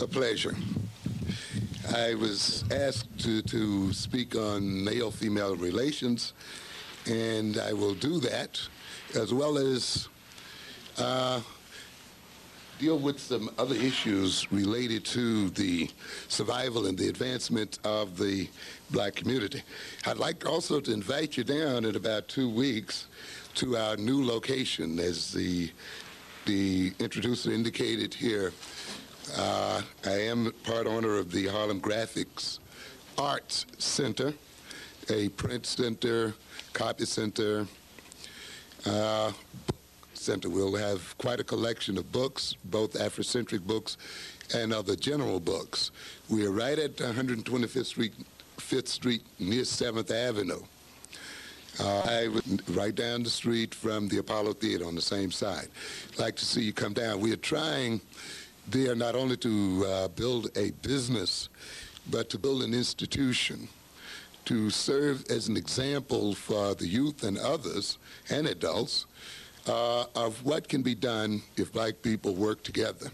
A pleasure. I was asked to speak on male-female relations, and I will do that, as well as deal with some other issues related to the survival and the advancement of the black community. I'd like also to invite you down in about 2 weeks to our new location. As the introducer indicated here, I am part owner of the Harlem Graphics Arts Center, a print center, copy center, center. We'll have quite a collection of books, both Afrocentric books and other general books. We are right at 125th Street, 5th Street near 7th Avenue. I would right down the street from the Apollo Theater on the same side. I'd like to see you come down. We are trying there not only to build a business, but to build an institution to serve as an example for the youth and others and adults of what can be done if black people work together.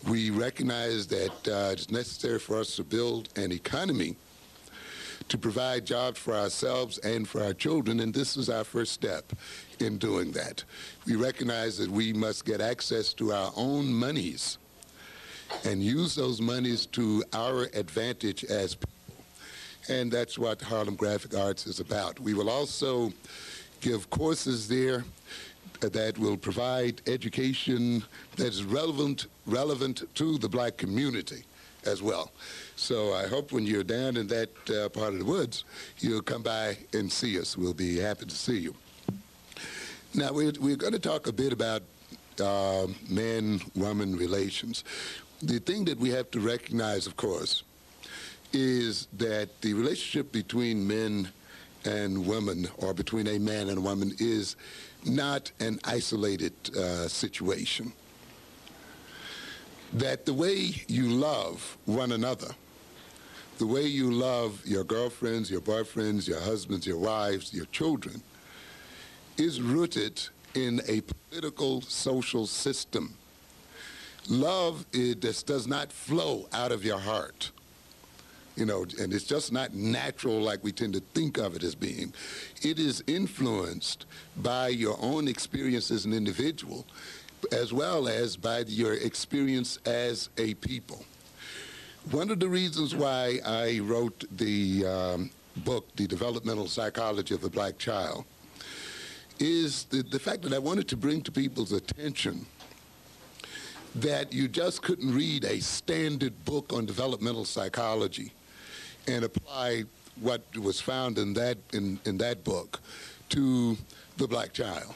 We recognize that it's necessary for us to build an economy to provide jobs for ourselves and for our children, and this is our first step in doing that. We recognize that we must get access to our own monies and use those monies to our advantage as people. And that's what Harlem Graphic Arts is about. We will also give courses there that will provide education that is relevant to the black community as well. So I hope when you're down in that part of the woods, you'll come by and see us. We'll be happy to see you. Now, we're going to talk a bit about man-woman relations. The thing that we have to recognize, of course, is that the relationship between men and women, or between a man and a woman, is not an isolated situation. That the way you love one another, the way you love your girlfriends, your boyfriends, your husbands, your wives, your children, is rooted in a political, social system. Love, it just does not flow out of your heart. You know, and it's just not natural like we tend to think of it as being. It is influenced by your own experience as an individual, as well as by your experience as a people. One of the reasons why I wrote the book, The Developmental Psychology of the Black Child, is the fact that I wanted to bring to people's attention that you just couldn't read a standard book on developmental psychology and apply what was found in that book to the black child.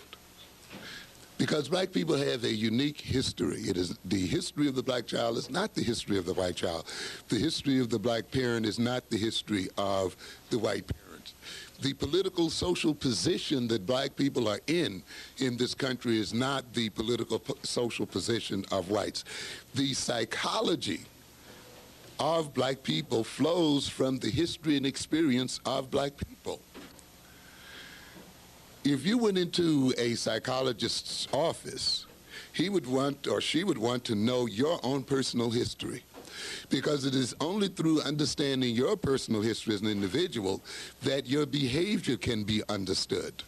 Because black people have a unique history. It is the history of the black child is not the history of the white child. The history of the black parent is not the history of the white parent. The political social position that black people are in this country is not the political social position of whites. The psychology of black people flows from the history and experience of black people. If you went into a psychologist's office, he would want or she would want to know your own personal history, because it is only through understanding your personal history as an individual that your behavior can be understood.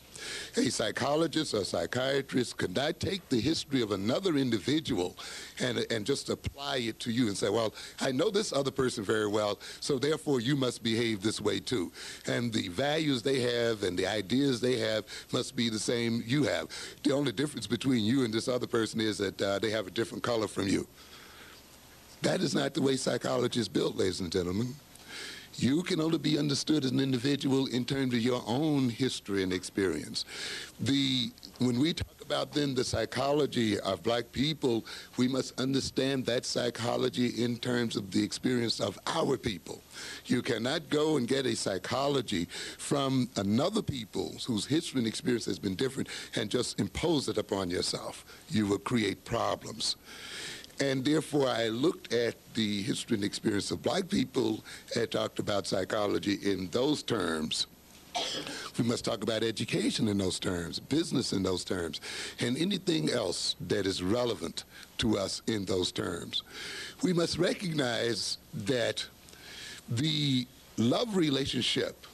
A psychologist or psychiatrist could not take the history of another individual and just apply it to you and say, well, I know this other person very well, so therefore you must behave this way too. And the values they have and the ideas they have must be the same you have. The only difference between you and this other person is that they have a different color from you. That is not the way psychology is built, ladies and gentlemen. You can only be understood as an individual in terms of your own history and experience. When we talk about then the psychology of black people, we must understand that psychology in terms of the experience of our people. You cannot go and get a psychology from another people whose history and experience has been different and just impose it upon yourself. You will create problems. And therefore, I looked at the history and experience of black people and talked about psychology in those terms. We must talk about education in those terms, business in those terms, and anything else that is relevant to us in those terms. We must recognize that the love relationship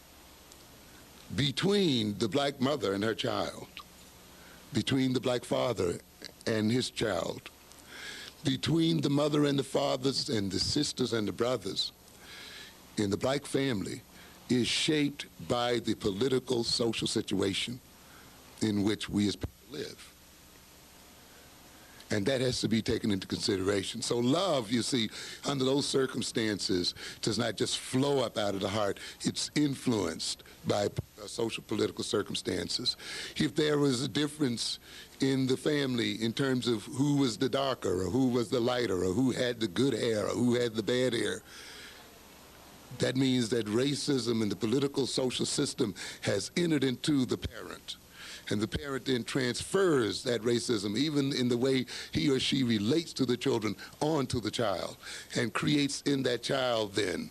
between the black mother and her child, between the black father and his child, between the mother and the fathers and the sisters and the brothers in the black family is shaped by the political, social situation in which we as people live. And that has to be taken into consideration. So love, you see, under those circumstances, does not just flow up out of the heart. It's influenced by social political circumstances. If there was a difference in the family in terms of who was the darker or who was the lighter or who had the good hair or who had the bad hair, that means that racism in the political social system has entered into the parent. And the parent then transfers that racism, even in the way he or she relates to the children, onto the child, and creates in that child then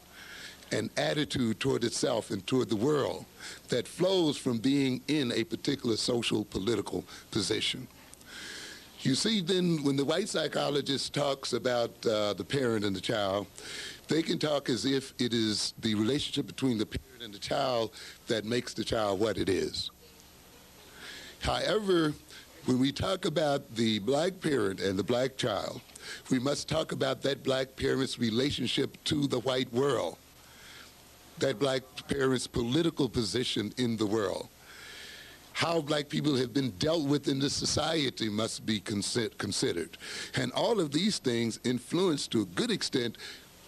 an attitude toward itself and toward the world that flows from being in a particular social political position. You see, then, when the white psychologist talks about the parent and the child, they can talk as if it is the relationship between the parent and the child that makes the child what it is. However, when we talk about the black parent and the black child, we must talk about that black parent's relationship to the white world, that black parent's political position in the world. How black people have been dealt with in this society must be considered. And all of these things influence, to a good extent,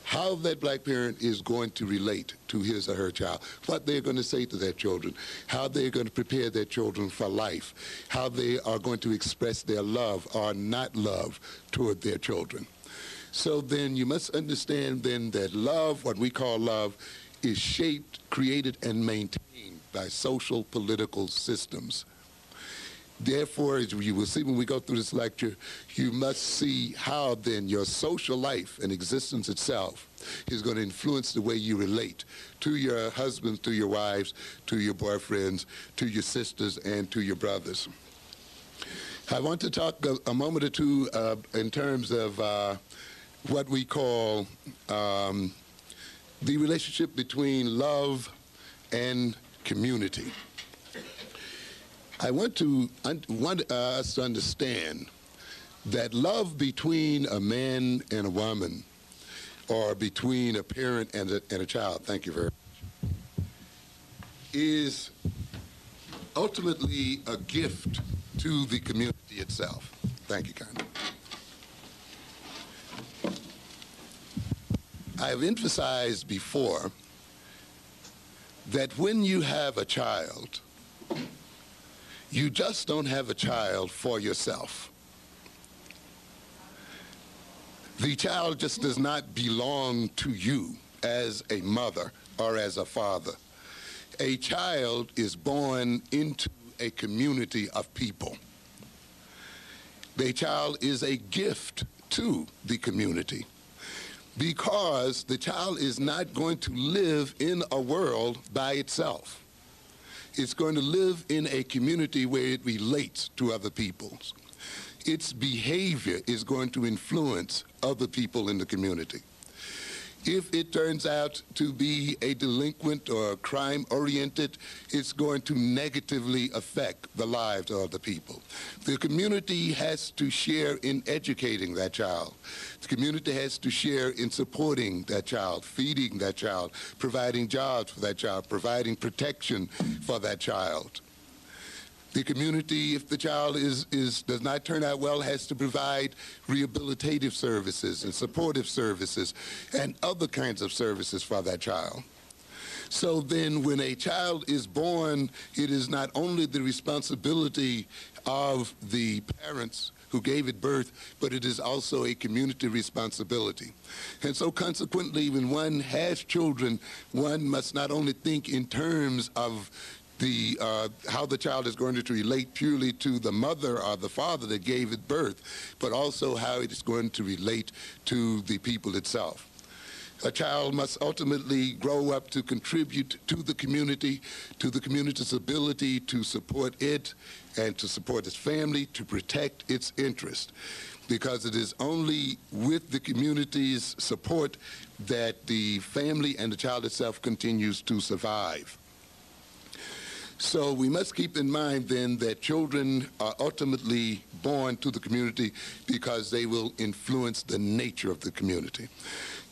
how that black parent is going to relate to his or her child, what they're going to say to their children, how they're going to prepare their children for life, how they are going to express their love or not love toward their children. So then you must understand then that love, what we call love, is shaped, created, and maintained by social political systems. Therefore, as you will see when we go through this lecture, you must see how then your social life and existence itself is going to influence the way you relate to your husbands, to your wives, to your boyfriends, to your sisters, and to your brothers. I want to talk a moment or two in terms of what we call the relationship between love and community. I want us to understand that love between a man and a woman, or between a parent and a child, thank you very much, is ultimately a gift to the community itself. Thank you, Connie. I have emphasized before that when you have a child, you just don't have a child for yourself. The child just does not belong to you as a mother or as a father. A child is born into a community of people. The child is a gift to the community because the child is not going to live in a world by itself. It's going to live in a community where it relates to other peoples. Its behavior is going to influence other people in the community. If it turns out to be a delinquent or crime-oriented, it's going to negatively affect the lives of the people. The community has to share in educating that child. The community has to share in supporting that child, feeding that child, providing jobs for that child, providing protection for that child. The community, if the child does not turn out well, has to provide rehabilitative services and supportive services and other kinds of services for that child. So then when a child is born, it is not only the responsibility of the parents who gave it birth, but it is also a community responsibility. And so consequently, when one has children, one must not only think in terms of how the child is going to relate purely to the mother or the father that gave it birth, but also how it is going to relate to the people itself. A child must ultimately grow up to contribute to the community's ability to support it and to support its family, to protect its interest. Because it is only with the community's support that the family and the child itself continues to survive. So we must keep in mind then that children are ultimately born to the community because they will influence the nature of the community.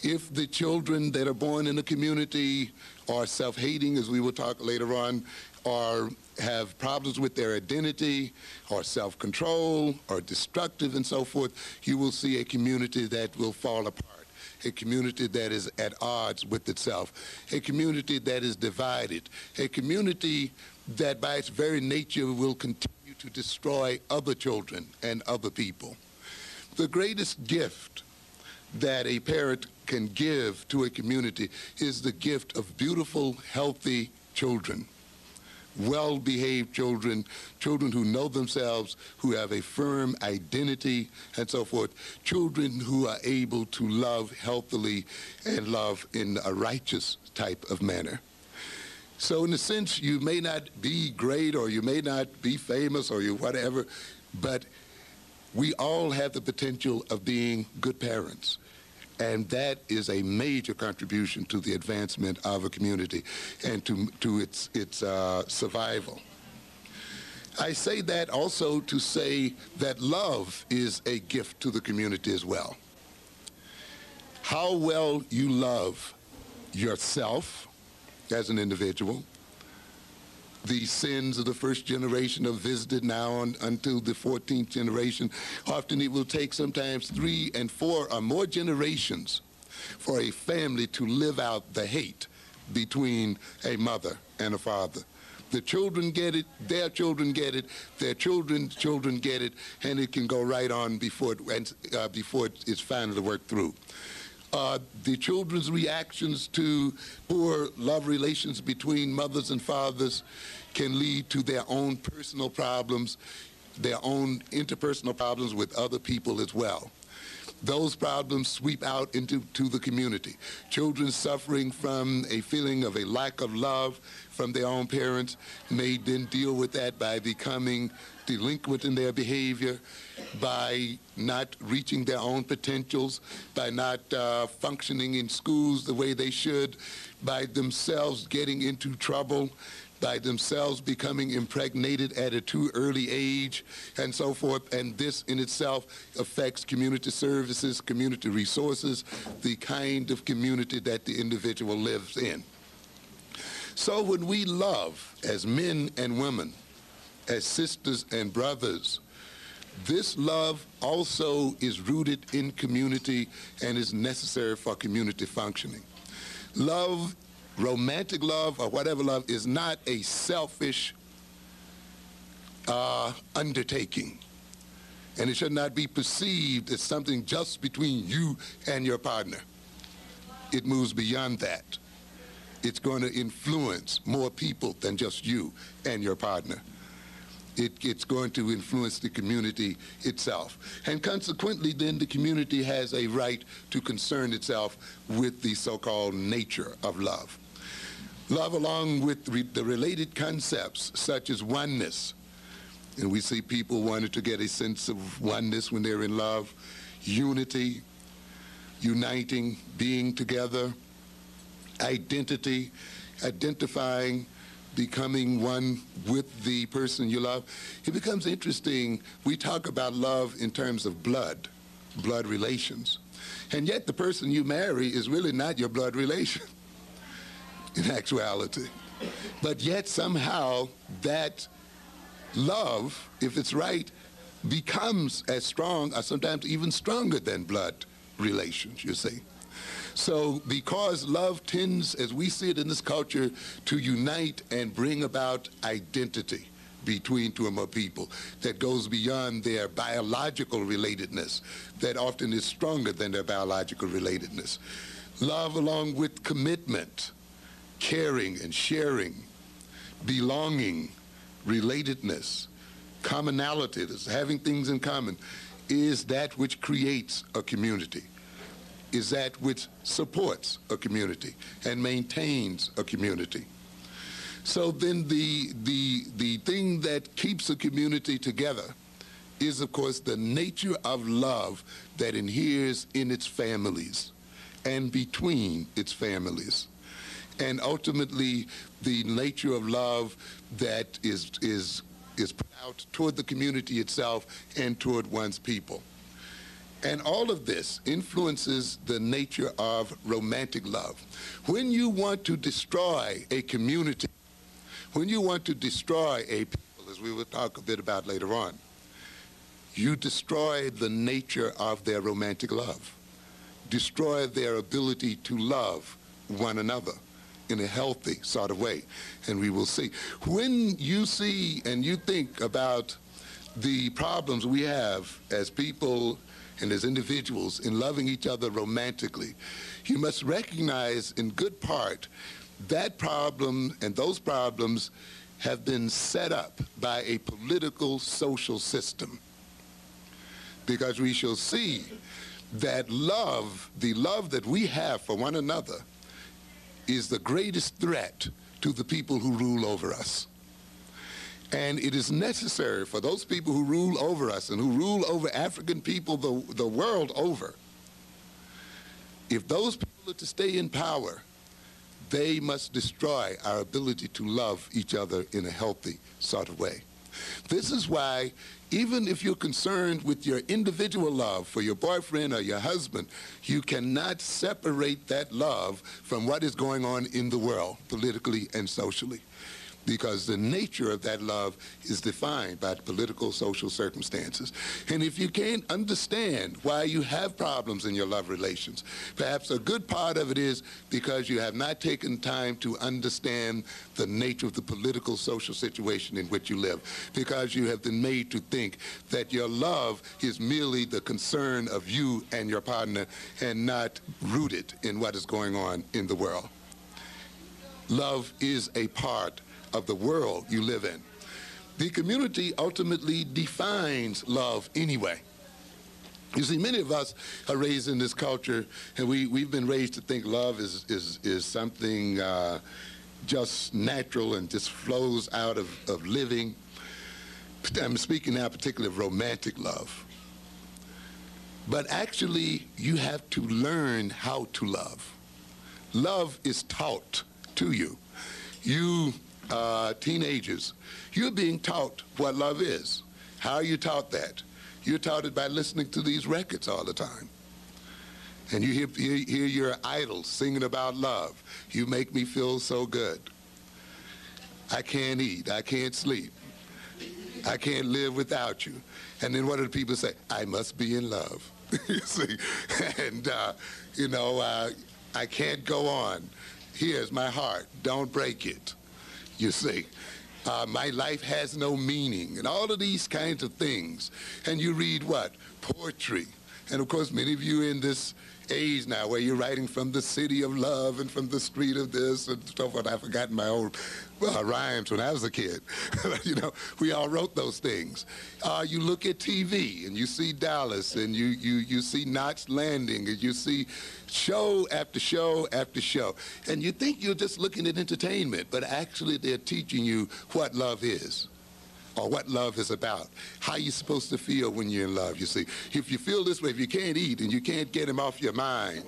If the children that are born in the community are self-hating, as we will talk later on, or have problems with their identity, or self-control, or destructive and so forth, you will see a community that will fall apart, a community that is at odds with itself, a community that is divided, a community that by its very nature will continue to destroy other children and other people. The greatest gift that a parent can give to a community is the gift of beautiful, healthy children, well-behaved children, children who know themselves, who have a firm identity, and so forth, children who are able to love healthily and love in a righteous type of manner. So in a sense, you may not be great, or you may not be famous, or you whatever, but we all have the potential of being good parents. And that is a major contribution to the advancement of a community and to its survival. I say that also to say that love is a gift to the community as well. How well you love yourself as an individual. The sins of the first generation are visited now until the 14th generation. Often it will take sometimes 3 and 4 or more generations for a family to live out the hate between a mother and a father. The children get it, their children get it, their children's children get it, and it can go right on before it's finally worked through. The children's reactions to poor love relations between mothers and fathers can lead to their own personal problems, their own interpersonal problems with other people as well. Those problems sweep out into the community. Children suffering from a feeling of a lack of love from their own parents may then deal with that by becoming delinquent in their behavior, by not reaching their own potentials, by not functioning in schools the way they should, by themselves getting into trouble, by themselves becoming impregnated at a too early age, and so forth. And this in itself affects community services, community resources, the kind of community that the individual lives in. So when we love as men and women, as sisters and brothers, this love also is rooted in community and is necessary for community functioning. Love, romantic love or whatever love, is not a selfish undertaking. And it should not be perceived as something just between you and your partner. It moves beyond that. It's going to influence more people than just you and your partner. It's going to influence the community itself. And consequently, then, the community has a right to concern itself with the so-called nature of love. Love, along with the related concepts such as oneness, and we see people wanting to get a sense of oneness when they're in love, unity, uniting, being together, identity, identifying, becoming one with the person you love. It becomes interesting. We talk about love in terms of blood relations. And yet the person you marry is really not your blood relation in actuality. But yet somehow that love, if it's right, becomes as strong or sometimes even stronger than blood relations, you see. So because love tends, as we see it in this culture, to unite and bring about identity between two or more people that goes beyond their biological relatedness, that often is stronger than their biological relatedness. Love, along with commitment, caring and sharing, belonging, relatedness, commonality, having things in common, is that which creates a community. is that which supports a community and maintains a community. So then the thing that keeps a community together is, of course, the nature of love that inheres in its families and between its families. And ultimately, the nature of love that is put out toward the community itself and toward one's people. And all of this influences the nature of romantic love. When you want to destroy a community, when you want to destroy a people, as we will talk a bit about later on, you destroy the nature of their romantic love, destroy their ability to love one another in a healthy sort of way. And we will see. When you see and you think about the problems we have as people and as individuals in loving each other romantically, you must recognize in good part that problem and those problems have been set up by a political social system. Because we shall see that love, the love that we have for one another, is the greatest threat to the people who rule over us. And it is necessary for those people who rule over us and who rule over African people the world over, if those people are to stay in power, they must destroy our ability to love each other in a healthy sort of way. This is why, even if you're concerned with your individual love for your boyfriend or your husband, you cannot separate that love from what is going on in the world, politically and socially, because the nature of that love is defined by the political, social circumstances. And if you can't understand why you have problems in your love relations, perhaps a good part of it is because you have not taken time to understand the nature of the political, social situation in which you live, because you have been made to think that your love is merely the concern of you and your partner and not rooted in what is going on in the world. Love is a part of the world you live in. The community ultimately defines love anyway. You see, many of us are raised in this culture, and we've been raised to think love is something just natural and just flows out of living. I'm speaking now particularly of romantic love. But actually, you have to learn how to love. Love is taught to you. You teenagers, you're being taught what love is. How are you taught that? You're taught it by listening to these records all the time. And you hear your idols singing about love. You make me feel so good. I can't eat. I can't sleep. I can't live without you. And then what do the people say? I must be in love. You see? And, I can't go on. Here's my heart. Don't break it. You see, my life has no meaning, and all of these kinds of things. And you read what? Poetry. And of course, many of you in this age now where you're writing from the city of love and from the street of this and so forth. I've forgotten my old rhymes when I was a kid. We all wrote those things. You look at TV and you see Dallas and you see Knots Landing and you see show after show after show. And you think you're just looking at entertainment, but actually they're teaching you what love is, or what love is about, how you're supposed to feel when you're in love, you see. If you feel this way, if you can't eat and you can't get him off your mind,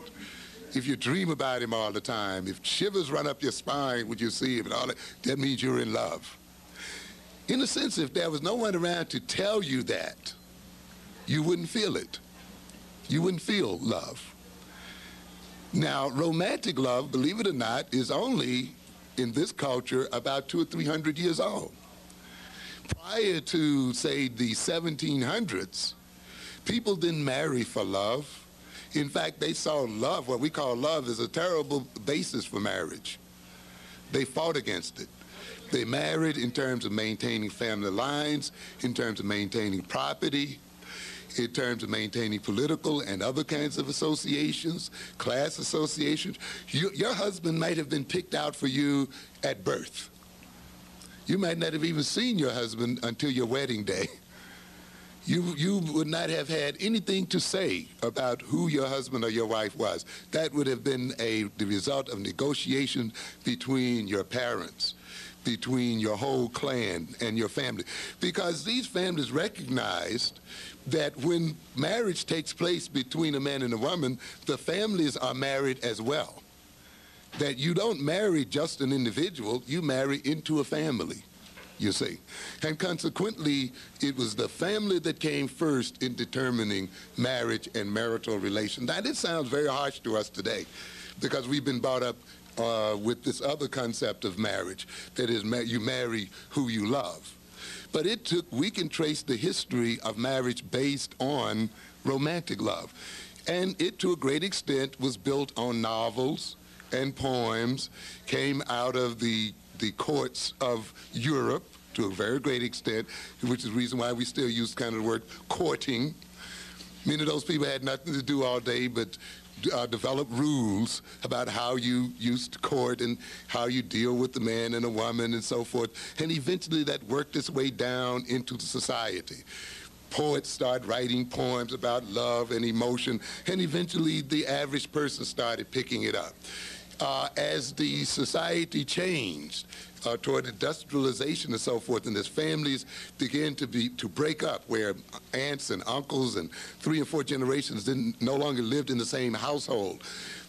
if you dream about him all the time, if shivers run up your spine when you see him and all that, that means you're in love. In a sense, if there was no one around to tell you that, you wouldn't feel it. You wouldn't feel love. Now, romantic love, believe it or not, is only, in this culture, about 200 or 300 years old. Prior to, say, the 1700s, people didn't marry for love. In fact, they saw love, what we call love, as a terrible basis for marriage. They fought against it. They married in terms of maintaining family lines, in terms of maintaining property, in terms of maintaining political and other kinds of associations, class associations. Your husband might have been picked out for you at birth. You might not have even seen your husband until your wedding day. you would not have had anything to say about who your husband or your wife was. That would have been the result of negotiation between your parents, between your whole clan and your family. Because these families recognized that when marriage takes place between a man and a woman, the families are married as well. That you don't marry just an individual, you marry into a family, you see. And consequently, it was the family that came first in determining marriage and marital relations. Now, this sounds very harsh to us today because we've been brought up with this other concept of marriage, that is, you marry who you love. But we can trace the history of marriage based on romantic love. And it, to a great extent, was built on novels and poems, came out of the courts of Europe to a very great extent, which is the reason why we still use kind of the word courting. Many of those people had nothing to do all day but develop rules about how you used to court and how you deal with the man and a woman and so forth. And eventually that worked its way down into the society. Poets started writing poems about love and emotion, and eventually the average person started picking it up. As the society changed toward industrialization and so forth, and as families began to break up, where aunts and uncles and 3 and 4 generations no longer lived in the same household,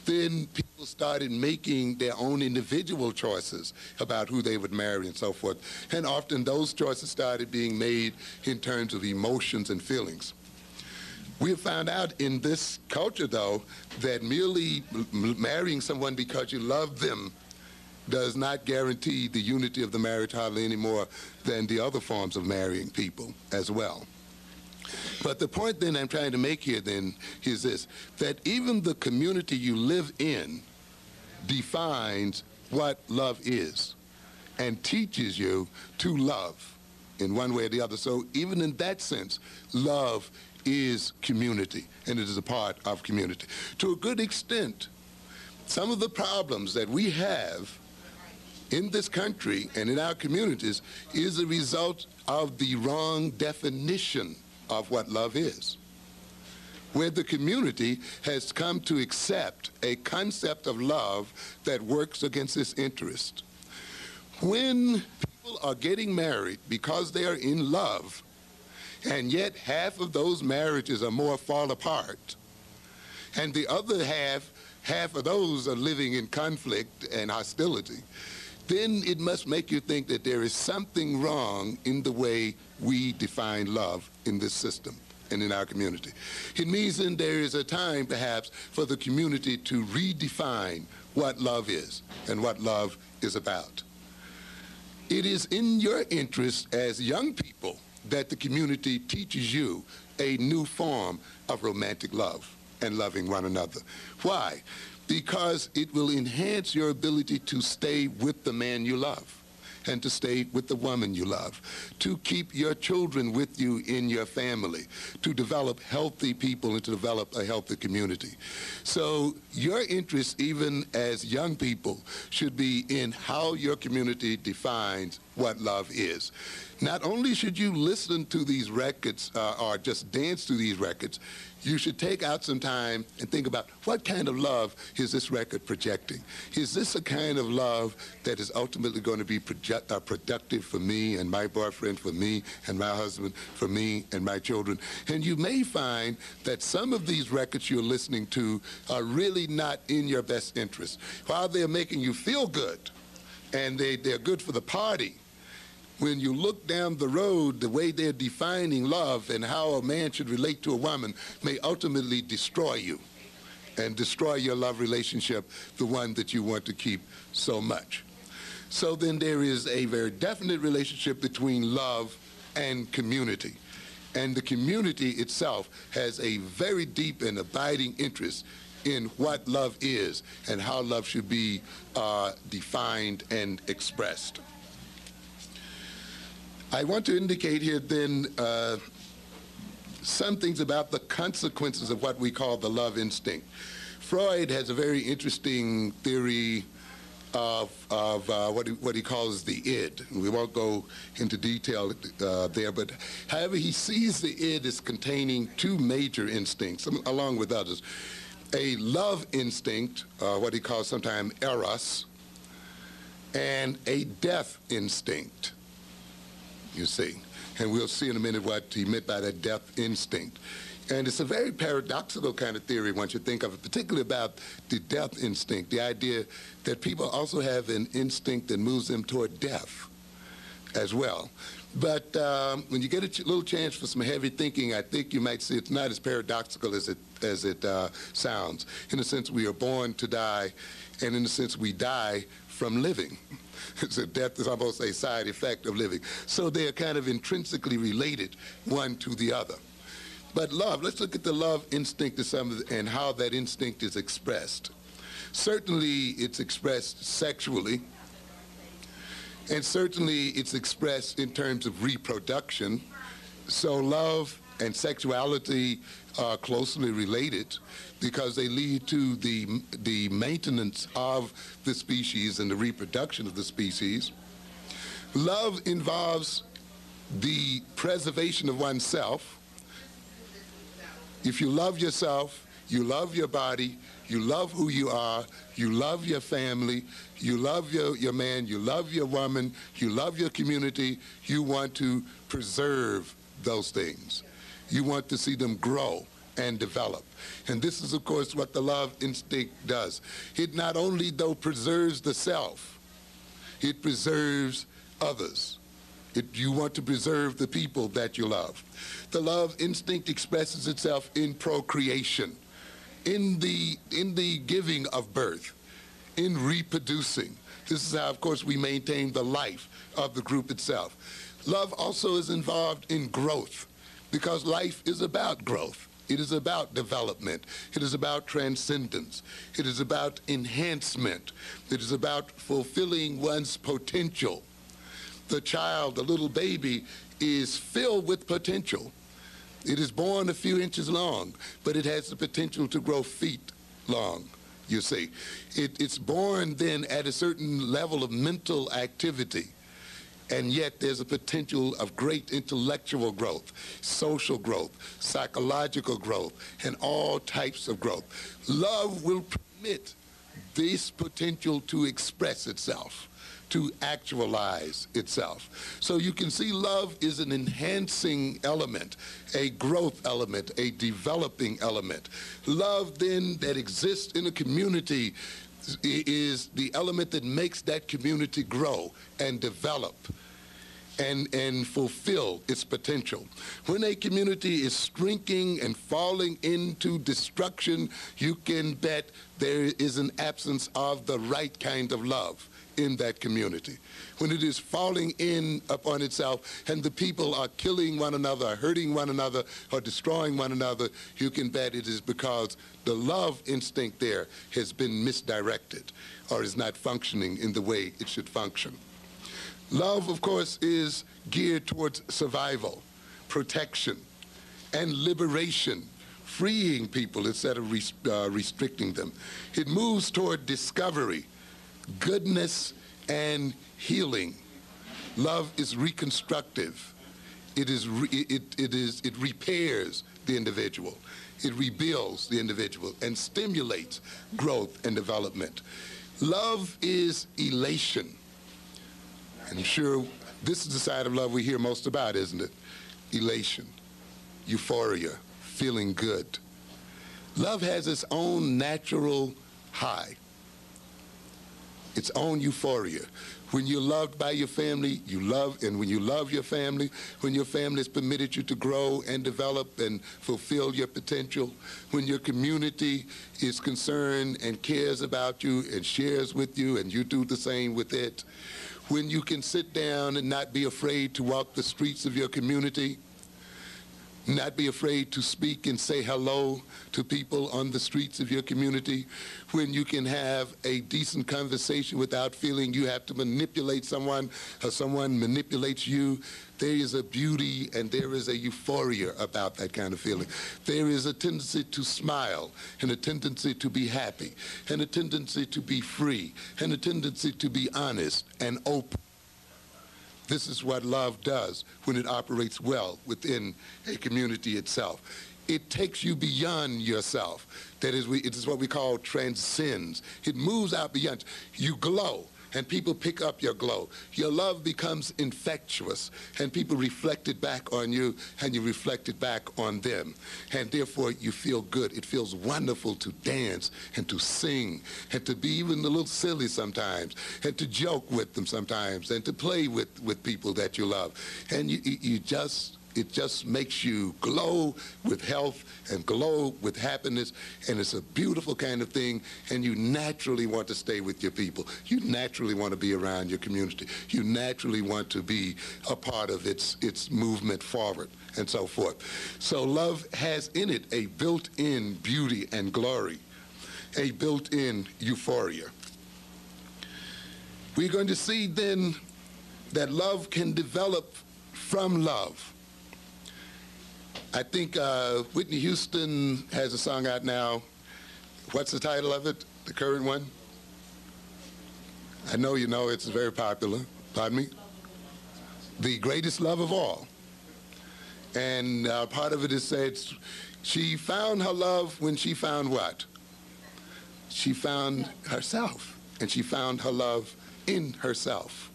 then people started making their own individual choices about who they would marry and so forth. And often those choices started being made in terms of emotions and feelings. We have found out in this culture, though, that merely marrying someone because you love them does not guarantee the unity of the marriage hardly any more than the other forms of marrying people as well. But the point then I'm trying to make here then is this, that even the community you live in defines what love is and teaches you to love in one way or the other. So even in that sense, love is community, and it is a part of community. To a good extent, some of the problems that we have in this country and in our communities is a result of the wrong definition of what love is, where the community has come to accept a concept of love that works against its interest. When people are getting married because they are in love, and yet half of those marriages are more fall apart, and the other half of those are living in conflict and hostility, then it must make you think that there is something wrong in the way we define love in this system and in our community. It means then there is a time, perhaps, for the community to redefine what love is and what love is about. It is in your interest as young people that the community teaches you a new form of romantic love and loving one another. Why? Because it will enhance your ability to stay with the man you love and to stay with the woman you love, to keep your children with you in your family, to develop healthy people and to develop a healthy community. So your interest, even as young people, should be in how your community defines what love is. Not only should you listen to these records or just dance to these records, you should take out some time and think about what kind of love is this record projecting? Is this a kind of love that is ultimately going to be productive for me and my boyfriend, for me and my husband, for me and my children? And you may find that some of these records you're listening to are really not in your best interest. While they're making you feel good and they're good for the party, when you look down the road, the way they're defining love and how a man should relate to a woman may ultimately destroy you and destroy your love relationship, the one that you want to keep so much. So then there is a very definite relationship between love and community. And the community itself has a very deep and abiding interest in what love is and how love should be defined and expressed. I want to indicate here then some things about the consequences of what we call the love instinct. Freud has a very interesting theory of what he calls the id. We won't go into detail there, but however, he sees the id as containing two major instincts, along with others. A love instinct, what he calls sometimes eros, and a death instinct, you see. And we'll see in a minute what he meant by that death instinct. And it's a very paradoxical kind of theory once you think of it, particularly about the death instinct, the idea that people also have an instinct that moves them toward death as well. But when you get a little chance for some heavy thinking, I think you might see it's not as paradoxical as it sounds. In a sense, we are born to die, and in a sense, we die from living. So death is almost a side effect of living. So they are kind of intrinsically related, one to the other. But love, let's look at the love instinct and how that instinct is expressed. Certainly, it's expressed sexually, and certainly it's expressed in terms of reproduction. So love and sexuality are closely related because they lead to the maintenance of the species and the reproduction of the species. Love involves the preservation of oneself. If you love yourself, you love your body, you love who you are, you love your family, you love your man, you love your woman, you love your community, you want to preserve those things. You want to see them grow and develop. And this is, of course, what the love instinct does. It not only, though, preserves the self, it preserves others. You want to preserve the people that you love. The love instinct expresses itself in procreation, in the giving of birth, in reproducing. This is how, of course, we maintain the life of the group itself. Love also is involved in growth, because life is about growth. It is about development. It is about transcendence. It is about enhancement. It is about fulfilling one's potential. The child, the little baby, is filled with potential. It is born a few inches long, but it has the potential to grow feet long, you see. It's born then at a certain level of mental activity, and yet there's a potential of great intellectual growth, social growth, psychological growth, and all types of growth. Love will permit this potential to express itself, to actualize itself. So you can see love is an enhancing element, a growth element, a developing element. Love then that exists in a community is the element that makes that community grow and develop and fulfill its potential. When a community is shrinking and falling into destruction, you can bet there is an absence of the right kind of love in that community. When it is falling in upon itself and the people are killing one another, hurting one another, or destroying one another, you can bet it is because the love instinct there has been misdirected or is not functioning in the way it should function. Love, of course, is geared towards survival, protection, and liberation, freeing people instead of restricting them. It moves toward discovery, goodness, and healing. Love is reconstructive. It repairs the individual. It rebuilds the individual and stimulates growth and development. Love is elation. I'm sure this is the side of love we hear most about, isn't it? Elation, euphoria, feeling good. Love has its own natural high, its own euphoria. When you're loved by your family, you love, and when you love your family, when your family has permitted you to grow and develop and fulfill your potential, when your community is concerned and cares about you and shares with you and you do the same with it, when you can sit down and not be afraid to walk the streets of your community, Not be afraid to speak and say hello to people on the streets of your community, when you can have a decent conversation without feeling you have to manipulate someone or someone manipulates you. There is a beauty and there is a euphoria about that kind of feeling. There is a tendency to smile and a tendency to be happy and a tendency to be free and a tendency to be honest and open. This is what love does when it operates well within a community itself. It takes you beyond yourself. That is, it is what we call transcends. It moves out beyond. You glow, and people pick up your glow. Your love becomes infectious, and people reflect it back on you, and you reflect it back on them. And therefore, you feel good. It feels wonderful to dance and to sing and to be even a little silly sometimes and to joke with them sometimes and to play with people that you love. And it just makes you glow with health and glow with happiness, and it's a beautiful kind of thing, and you naturally want to stay with your people. You naturally want to be around your community. You naturally want to be a part of its movement forward and so forth. So love has in it a built-in beauty and glory, a built-in euphoria. We're going to see then that love can develop from love. I think Whitney Houston has a song out now. What's the title of it, the current one? I know you know it's very popular. Pardon me? The Greatest Love of All. And part of it is said, she found her love when she found what? She found herself, and she found her love in herself.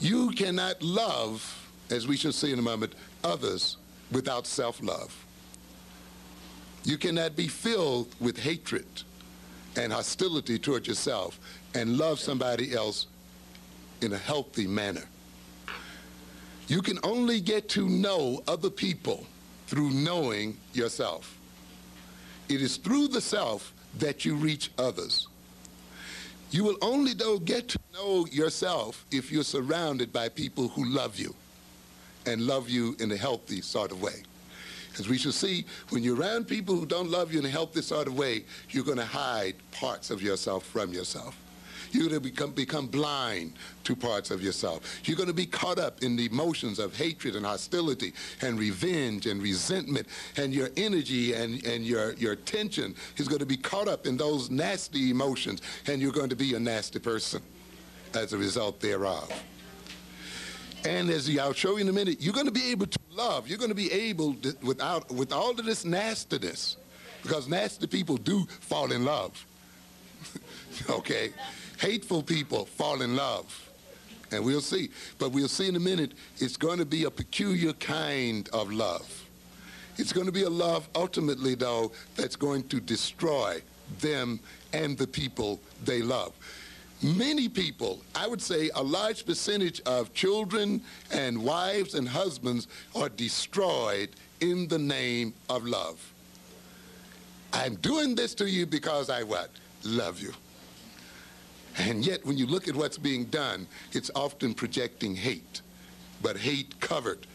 You cannot love, as we shall see in a moment, others without self-love. You cannot be filled with hatred and hostility toward yourself and love somebody else in a healthy manner. You can only get to know other people through knowing yourself. It is through the self that you reach others. You will only, though, get to know yourself if you're surrounded by people who love you and love you in a healthy sort of way. As we shall see, when you're around people who don't love you in a healthy sort of way, you're going to hide parts of yourself from yourself. You're going to become blind to parts of yourself. You're going to be caught up in the emotions of hatred and hostility and revenge and resentment, and your energy and your attention is going to be caught up in those nasty emotions, and you're going to be a nasty person as a result thereof. And as I'll show you in a minute, you're going to be able to love. You're going to be able to, with all of this nastiness, because nasty people do fall in love. Okay? Hateful people fall in love. And we'll see. But we'll see in a minute, it's going to be a peculiar kind of love. It's going to be a love, ultimately, though, that's going to destroy them and the people they love. Many people, I would say a large percentage of children and wives and husbands are destroyed in the name of love. I'm doing this to you because I what? Love you. And yet when you look at what's being done, it's often projecting hate, but hate covered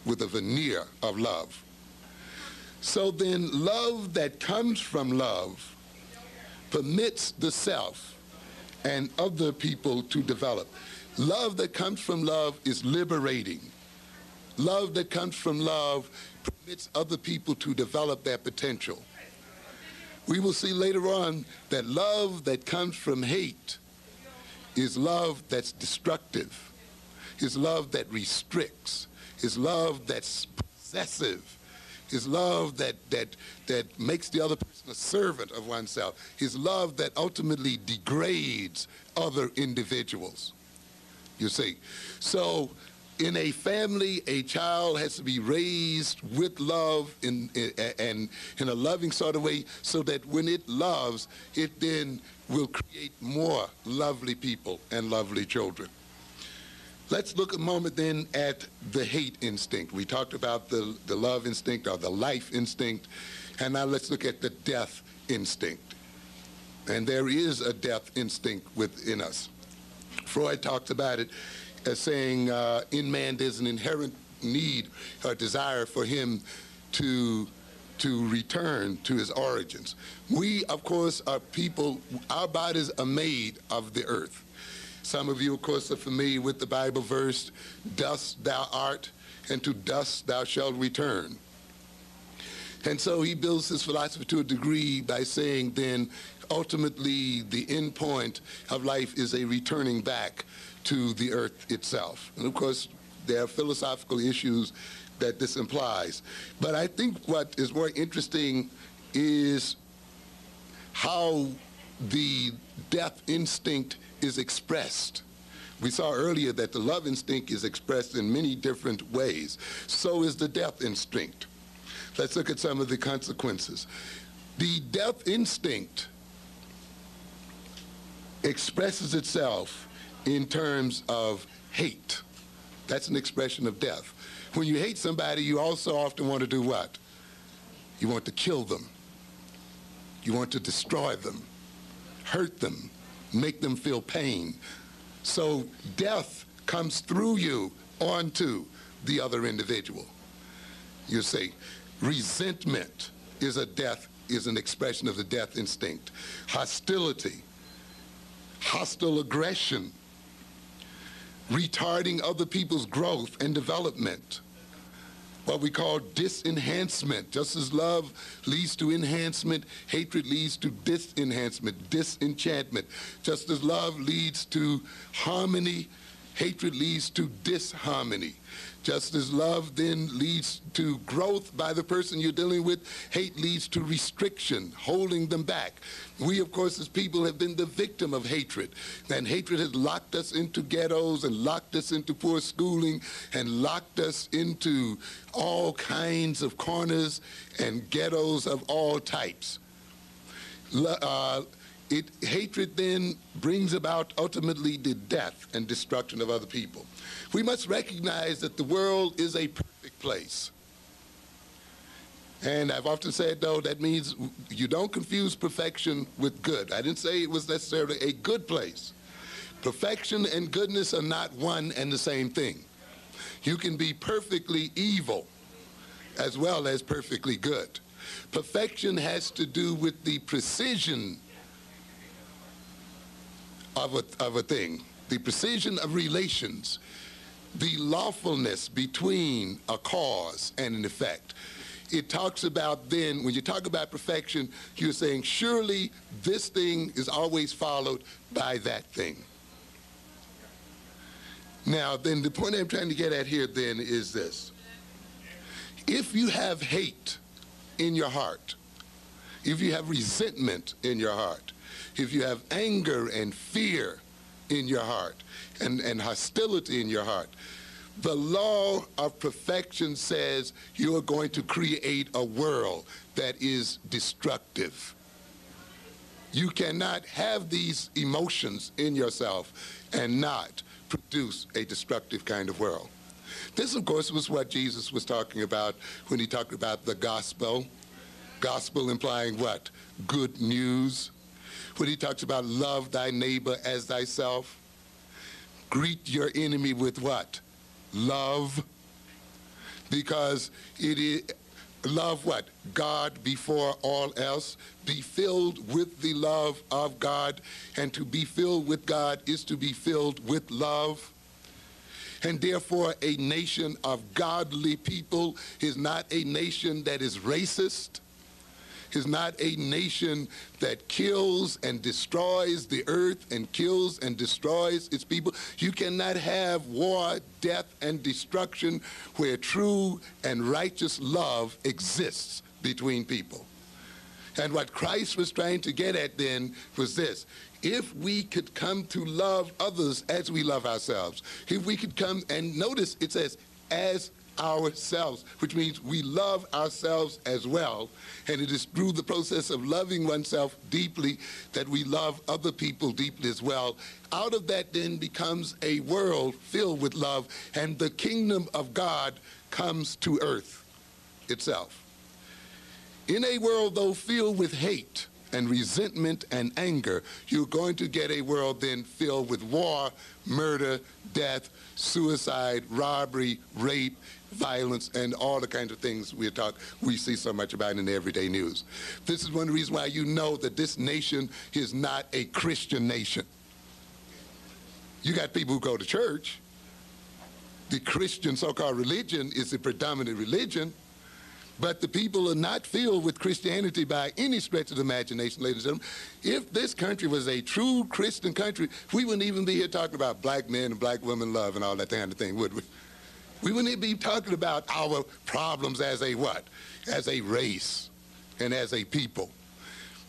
with a veneer of love. So then love that comes from love permits the self and other people to develop. Love that comes from love is liberating. Love that comes from love permits other people to develop their potential. We will see later on that love that comes from hate is love that's destructive, is love that restricts, is love that's possessive, is love that makes the other person a servant of oneself, is love that ultimately degrades other individuals, you see. So in a family, a child has to be raised with love and in a loving sort of way, so that when it loves, it then will create more lovely people and lovely children. Let's look a moment then at the hate instinct. We talked about the love instinct or the life instinct, and now let's look at the death instinct. And there is a death instinct within us. Freud talks about it as saying in man there's an inherent need or desire for him to return to his origins. We, of course, are people, our bodies are made of the earth. Some of you, of course, are familiar with the Bible verse, dust thou art, and to dust thou shalt return. And so he builds his philosophy to a degree by saying then, ultimately, the end point of life is a returning back to the earth itself. And of course, there are philosophical issues that this implies. But I think what is more interesting is how the death instinct is expressed. We saw earlier that the love instinct is expressed in many different ways. So is the death instinct. Let's look at some of the consequences. The death instinct expresses itself in terms of hate. That's an expression of death. When you hate somebody, you also often want to do what? You want to kill them. You want to destroy them, hurt them, make them feel pain. So death comes through you onto the other individual. You say, resentment is an expression of the death instinct. Hostility, hostile aggression, retarding other people's growth and development, what we call disenhancement. Just as love leads to enhancement, hatred leads to disenhancement, disenchantment. Just as love leads to harmony, hatred leads to disharmony. Just as love then leads to growth by the person you're dealing with, hate leads to restriction, holding them back. We, of course, as people have been the victim of hatred. And hatred has locked us into ghettos and locked us into poor schooling and locked us into all kinds of corners and ghettos of all types. Hatred then brings about ultimately the death and destruction of other people. We must recognize that the world is a perfect place. And I've often said, though, that means you don't confuse perfection with good. I didn't say it was necessarily a good place. Perfection and goodness are not one and the same thing. You can be perfectly evil as well as perfectly good. Perfection has to do with the precision of a thing, the precision of relations, the lawfulness between a cause and an effect. It talks about then, when you talk about perfection, you're saying surely this thing is always followed by that thing. Now, then the point I'm trying to get at here then is this. If you have hate in your heart, if you have resentment in your heart, if you have anger and fear in your heart and hostility in your heart, the law of perfection says you are going to create a world that is destructive. You cannot have these emotions in yourself and not produce a destructive kind of world. This, of course, was what Jesus was talking about when he talked about the gospel. Gospel implying what? Good news. When he talks about love thy neighbor as thyself. Greet your enemy with what? Love. Because it is love what? God before all else. Be filled with the love of God. And to be filled with God is to be filled with love. And therefore, a nation of godly people is not a nation that is racist, is not a nation that kills and destroys the earth and kills and destroys its people. You cannot have war, death, and destruction where true and righteous love exists between people. And what Christ was trying to get at then was this. If we could come to love others as we love ourselves, if we could come, and notice it says, as ourselves, which means we love ourselves as well, and it is through the process of loving oneself deeply that we love other people deeply as well. Out of that then becomes a world filled with love, and the kingdom of God comes to earth itself. In a world, though, filled with hate and resentment and anger, you're going to get a world then filled with war, murder, death, suicide, robbery, rape, violence, and all the kinds of things we see so much about in the everyday news. This is one of the reasons why you know that this nation is not a Christian nation. You got people who go to church. The Christian so-called religion is the predominant religion, but the people are not filled with Christianity by any stretch of the imagination, ladies and gentlemen. If this country was a true Christian country, we wouldn't even be here talking about black men and black women love and all that kind of thing, would we? We wouldn't be talking about our problems as a what? As a race and as a people.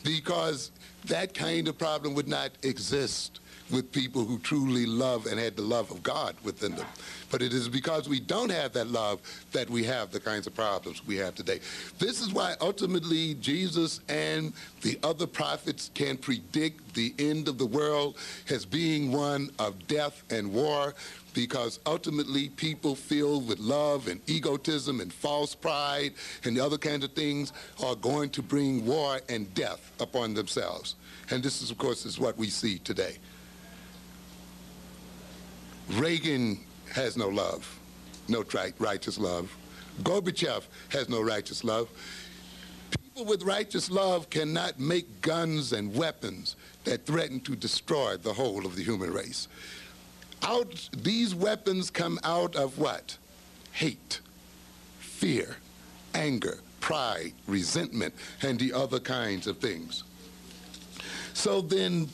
Because that kind of problem would not exist with people who truly love and had the love of God within them. But it is because we don't have that love that we have the kinds of problems we have today. This is why ultimately Jesus and the other prophets can predict the end of the world as being one of death and war, because ultimately people filled with love and egotism and false pride and the other kinds of things are going to bring war and death upon themselves. And this is, of course, is what we see today. Reagan has no love, no righteous love. Gorbachev has no righteous love. People with righteous love cannot make guns and weapons that threaten to destroy the whole of the human race. These weapons come out of what? Hate, fear, anger, pride, resentment, and the other kinds of things. So then,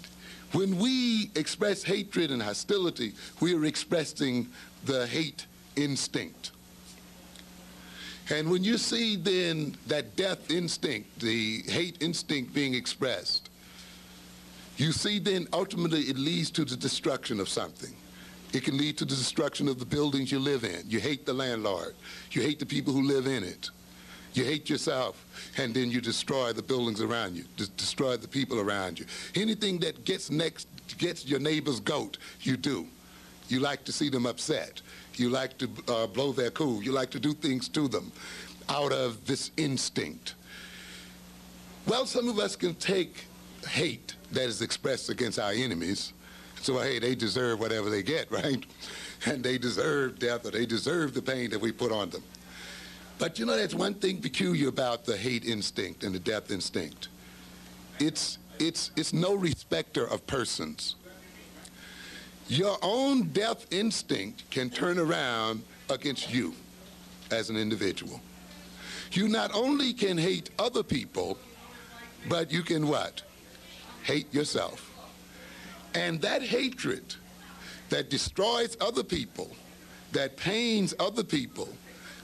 when we express hatred and hostility, we are expressing the hate instinct. And when you see then that death instinct, the hate instinct being expressed, you see then ultimately it leads to the destruction of something. It can lead to the destruction of the buildings you live in. You hate the landlord. You hate the people who live in it. You hate yourself, and then you destroy the buildings around you, destroy the people around you. Anything that gets your neighbor's goat, you do. You like to see them upset. You like to blow their cool. You like to do things to them out of this instinct. Well, some of us can take hate that is expressed against our enemies. So, hey, they deserve whatever they get, right? And they deserve death, or they deserve the pain that we put on them. But you know, there's one thing peculiar about the hate instinct and the death instinct. It's no respecter of persons. Your own death instinct can turn around against you as an individual. You not only can hate other people, but you can what? Hate yourself. And that hatred that destroys other people, that pains other people,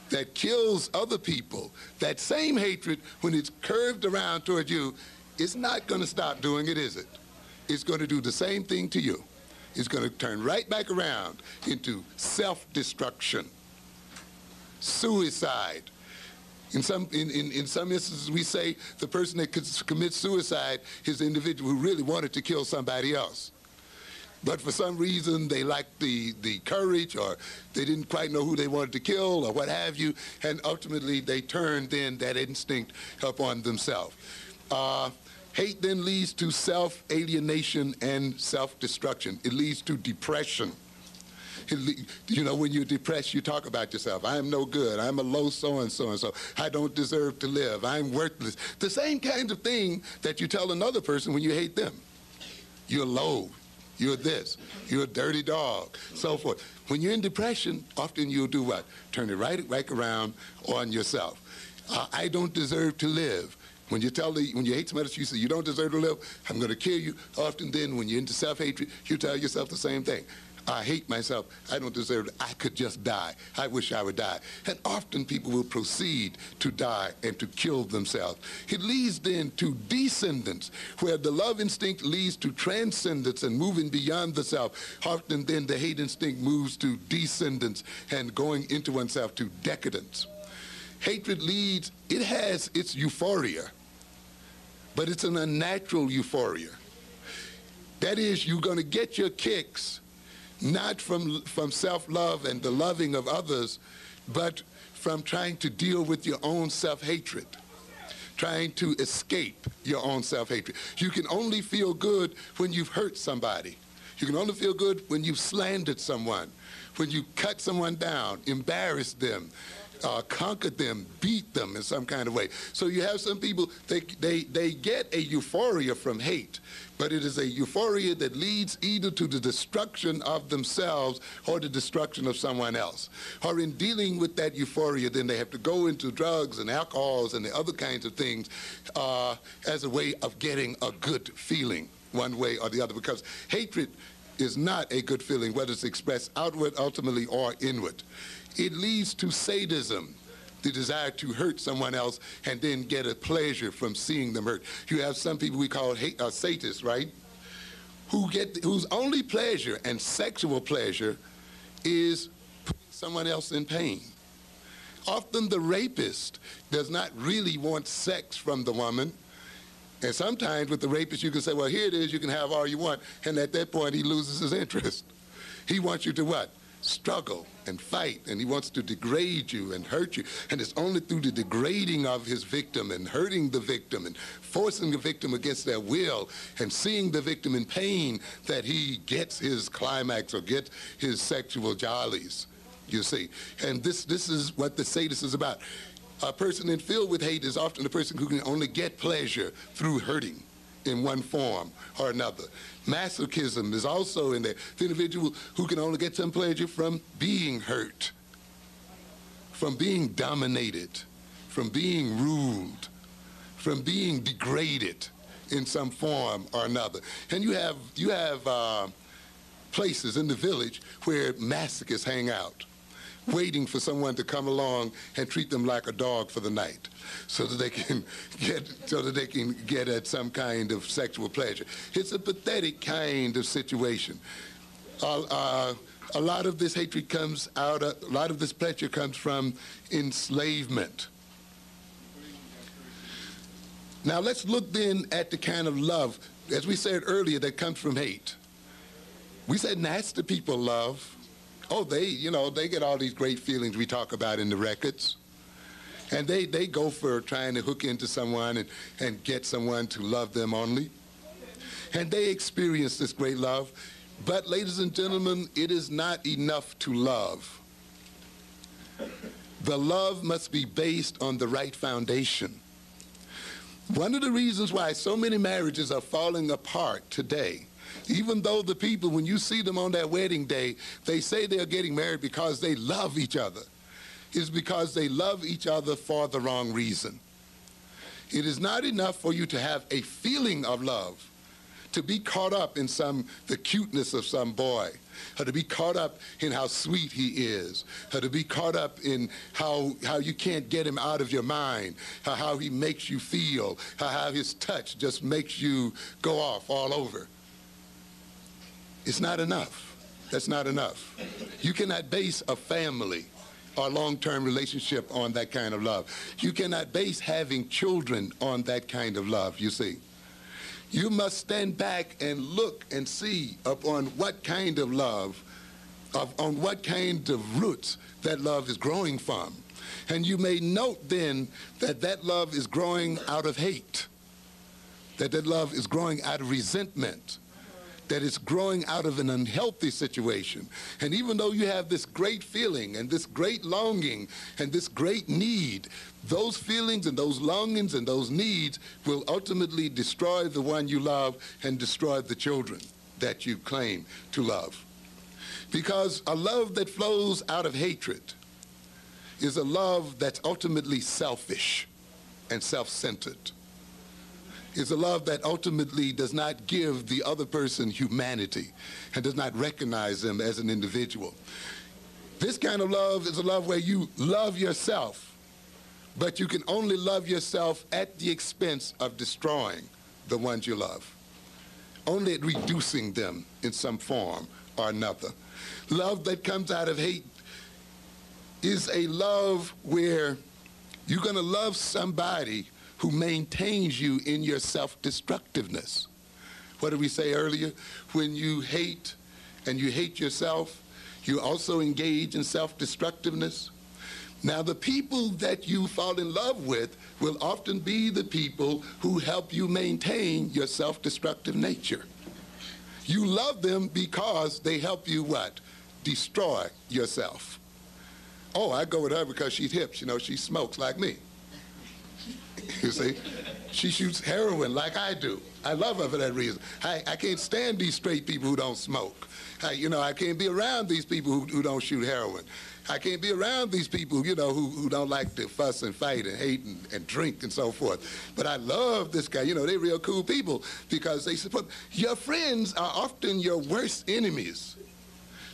that kills other people, that same hatred, when it's curved around toward you, it's not going to stop doing it, is it? It's going to do the same thing to you. It's going to turn right back around into self-destruction, suicide. In some instances, we say the person that commits suicide is the individual who really wanted to kill somebody else. But for some reason, they lacked the courage, or they didn't quite know who they wanted to kill, or what have you, and ultimately they turned then that instinct upon themselves. Hate then leads to self-alienation and self-destruction. It leads to depression. You know, when you're depressed, you talk about yourself. I am no good. I'm a low so-and-so and so. I don't deserve to live. I'm worthless. The same kind of thing that you tell another person when you hate them. You're low. You're this. You're a dirty dog, so forth. When you're in depression, often you'll do what? Turn it right back around on yourself. I don't deserve to live. When you hate somebody else, you say, you don't deserve to live, I'm going to kill you. Often then, when you're into self-hatred, you tell yourself the same thing. I hate myself. I don't deserve it. I could just die. I wish I would die. And often people will proceed to die and to kill themselves. It leads then to descendants, where the love instinct leads to transcendence and moving beyond the self. Often then the hate instinct moves to descendants and going into oneself to decadence. Hatred leads, it has its euphoria, but it's an unnatural euphoria. That is, you're going to get your kicks not from self-love and the loving of others, but from trying to deal with your own self-hatred. trying to escape your own self-hatred. You can only feel good when you've hurt somebody. You can only feel good when you've slandered someone, when you cut someone down, embarrassed them, conquered them, beat them in some kind of way. So you have some people, they get a euphoria from hate, but it is a euphoria that leads either to the destruction of themselves or the destruction of someone else. Or in dealing with that euphoria, then they have to go into drugs and alcohols and the other kinds of things as a way of getting a good feeling one way or the other, because hatred is not a good feeling, whether it's expressed outward ultimately or inward. It leads to sadism, the desire to hurt someone else and then get a pleasure from seeing them hurt. You have some people we call sadists, right? Whose only pleasure and sexual pleasure is putting someone else in pain. Often the rapist does not really want sex from the woman. And sometimes with the rapist you can say, well, here it is, you can have all you want. And at that point he loses his interest. He wants you to what? Struggle and fight, and he wants to degrade you and hurt you. And it's only through the degrading of his victim and hurting the victim and forcing the victim against their will and seeing the victim in pain that he gets his climax or gets his sexual jollies, you see. And this is what the sadist is about. A person filled with hate is often a person who can only get pleasure through hurting in one form or another. Masochism is also in there. The individual who can only get some pleasure from being hurt, from being dominated, from being ruled, from being degraded in some form or another. And you have places in the village where masochists hang out, waiting for someone to come along and treat them like a dog for the night, so that they can get at some kind of sexual pleasure. It's a pathetic kind of situation. A lot of this hatred comes out, a lot of this pleasure comes from enslavement. Now let's look then at the kind of love, as we said earlier, that comes from hate. We said nasty people love. Oh, they get all these great feelings we talk about in the records. And they go for trying to hook into someone and get someone to love them only. And they experience this great love. But, ladies and gentlemen, it is not enough to love. The love must be based on the right foundation. One of the reasons why so many marriages are falling apart today, even though the people, when you see them on their wedding day, they say they're getting married because they love each other, is because they love each other for the wrong reason. It is not enough for you to have a feeling of love, to be caught up in the cuteness of some boy, or to be caught up in how sweet he is, or to be caught up in how you can't get him out of your mind, how he makes you feel, how his touch just makes you go off all over. It's not enough. That's not enough. You cannot base a family or long-term relationship on that kind of love. You cannot base having children on that kind of love, you see. You must stand back and look and see upon what kind of love, on what kind of roots that love is growing from. And you may note then that that love is growing out of hate, that love is growing out of resentment, that it's growing out of an unhealthy situation. And even though you have this great feeling and this great longing and this great need, those feelings and those longings and those needs will ultimately destroy the one you love and destroy the children that you claim to love. Because a love that flows out of hatred is a love that's ultimately selfish and self-centered. Is a love that ultimately does not give the other person humanity and does not recognize them as an individual. This kind of love is a love where you love yourself, but you can only love yourself at the expense of destroying the ones you love, only at reducing them in some form or another. Love that comes out of hate is a love where you're going to love somebody who maintains you in your self-destructiveness. What did we say earlier? When you hate and you hate yourself, you also engage in self-destructiveness. Now, the people that you fall in love with will often be the people who help you maintain your self-destructive nature. You love them because they help you what? Destroy yourself. Oh, I go with her because she's hip. You know, she smokes like me. You see? She shoots heroin like I do. I love her for that reason. I can't stand these straight people who don't smoke. I can't be around these people who don't shoot heroin. I can't be around these people, who don't like to fuss and fight and hate and drink and so forth. But I love this guy. They're real cool people because they support. Your friends are often your worst enemies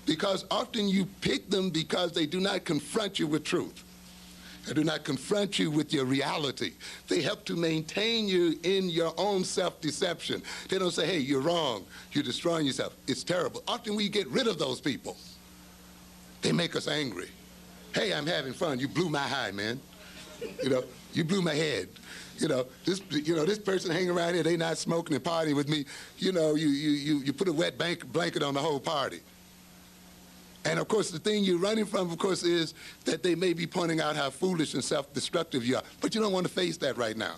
because often you pick them because they do not confront you with truth. They do not confront you with your reality. They help to maintain you in your own self-deception. They don't say, hey, you're wrong. You're destroying yourself. It's terrible. Often we get rid of those people. They make us angry. Hey, I'm having fun. You blew my high, man. You blew my head. This person hanging around here, they not smoking and partying with me. You put a wet blanket on the whole party. And of course, the thing you're running from, of course, is that they may be pointing out how foolish and self-destructive you are. But you don't want to face that right now.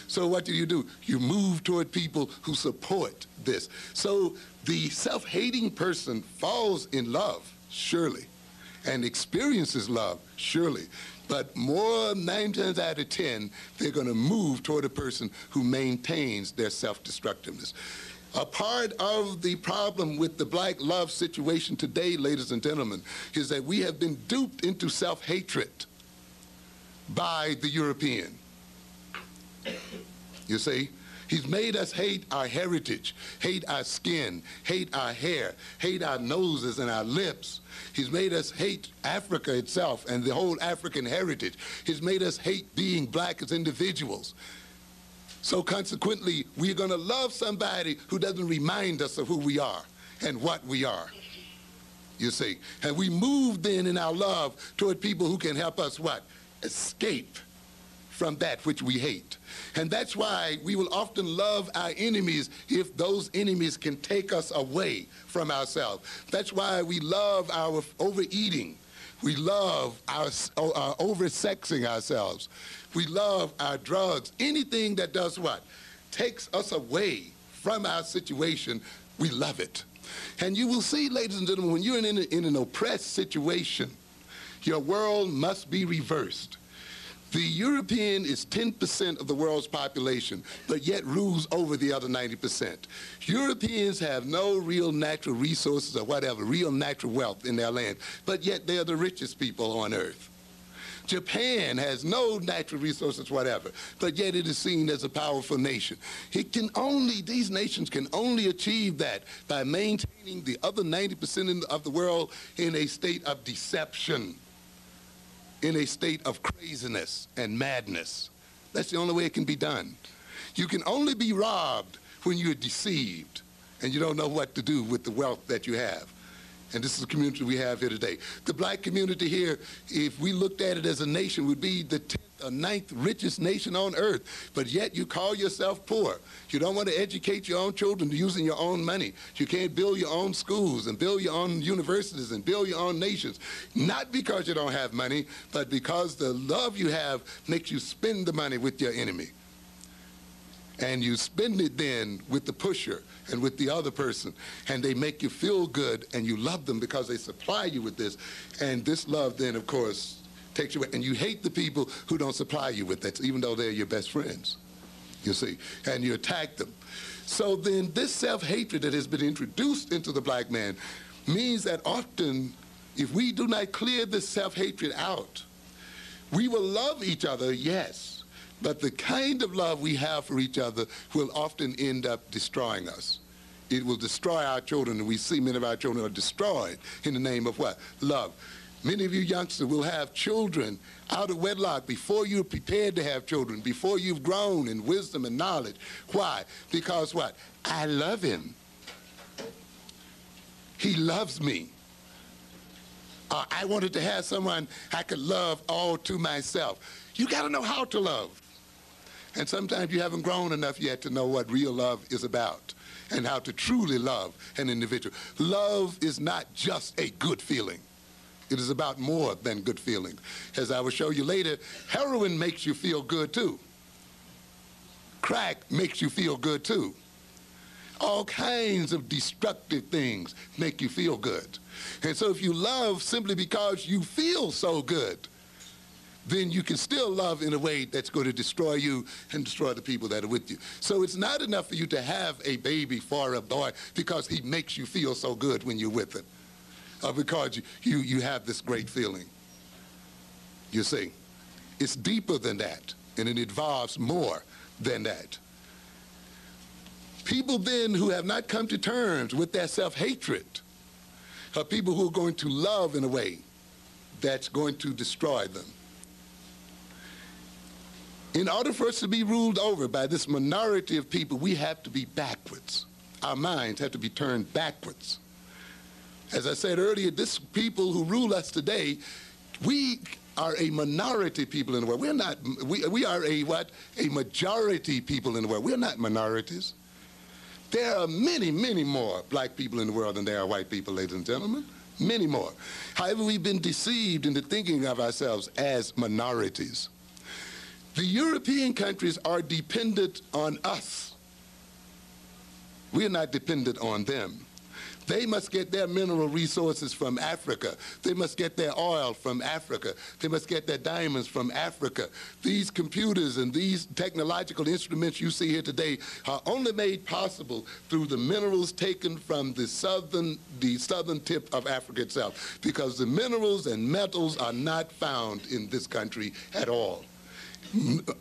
So what do? You move toward people who support this. So the self-hating person falls in love, surely, and experiences love, surely. But 9 times out of 10, they're going to move toward a person who maintains their self-destructiveness. A part of the problem with the black love situation today, ladies and gentlemen, is that we have been duped into self-hatred by the European. You see? He's made us hate our heritage, hate our skin, hate our hair, hate our noses and our lips. He's made us hate Africa itself and the whole African heritage. He's made us hate being black as individuals. So consequently, we're going to love somebody who doesn't remind us of who we are and what we are, you see. And we move then in our love toward people who can help us what? Escape from that which we hate. And that's why we will often love our enemies if those enemies can take us away from ourselves. That's why we love our overeating. We love our over-sexing ourselves. We love our drugs. Anything that does what? Takes us away from our situation, we love it. And you will see, ladies and gentlemen, when you're in an oppressed situation, your world must be reversed. The European is 10% of the world's population, but yet rules over the other 90%. Europeans have no real natural resources or whatever, real natural wealth in their land, but yet they are the richest people on earth. Japan has no natural resources, whatever, but yet it is seen as a powerful nation. These nations can only achieve that by maintaining the other 90% of the world in a state of deception, in a state of craziness and madness. That's the only way it can be done. You can only be robbed when you're deceived and you don't know what to do with the wealth that you have. And this is the community we have here today. The black community here, if we looked at it as a nation, would be the 10th or 9th richest nation on earth, but yet you call yourself poor. You don't want to educate your own children using your own money. You can't build your own schools and build your own universities and build your own nations. Not because you don't have money, but because the love you have makes you spend the money with your enemy. And you spend it then with the pusher and with the other person, and they make you feel good, and you love them because they supply you with this. And this love then, of course, takes you away. And you hate the people who don't supply you with that, even though they're your best friends, you see, and you attack them. So then this self-hatred that has been introduced into the black man means that often, if we do not clear this self-hatred out, we will love each other, yes, but the kind of love we have for each other will often end up destroying us. It will destroy our children, and we see many of our children are destroyed in the name of what? Love. Many of you youngsters will have children out of wedlock before you're prepared to have children, before you've grown in wisdom and knowledge. Why? Because what? I love him. He loves me. I wanted to have someone I could love all to myself. You got to know how to love. And sometimes you haven't grown enough yet to know what real love is about and how to truly love an individual. Love is not just a good feeling. It is about more than good feeling. As I will show you later, heroin makes you feel good too. Crack makes you feel good too. All kinds of destructive things make you feel good. And so if you love simply because you feel so good, then you can still love in a way that's going to destroy you and destroy the people that are with you. So it's not enough for you to have a baby for a boy because he makes you feel so good when you're with him, or because you have this great feeling. You see, it's deeper than that, and it involves more than that. People then who have not come to terms with their self-hatred are people who are going to love in a way that's going to destroy them. In order for us to be ruled over by this minority of people, we have to be backwards. Our minds have to be turned backwards. As I said earlier, this people who rule us today, we are a minority people in the world. We're not, we are a what? A majority people in the world. We're not minorities. There are many, many more black people in the world than there are white people, ladies and gentlemen. Many more. However, we've been deceived into thinking of ourselves as minorities. The European countries are dependent on us. We're not dependent on them. They must get their mineral resources from Africa. They must get their oil from Africa. They must get their diamonds from Africa. These computers and these technological instruments you see here today are only made possible through the minerals taken from the southern tip of Africa itself, because the minerals and metals are not found in this country at all.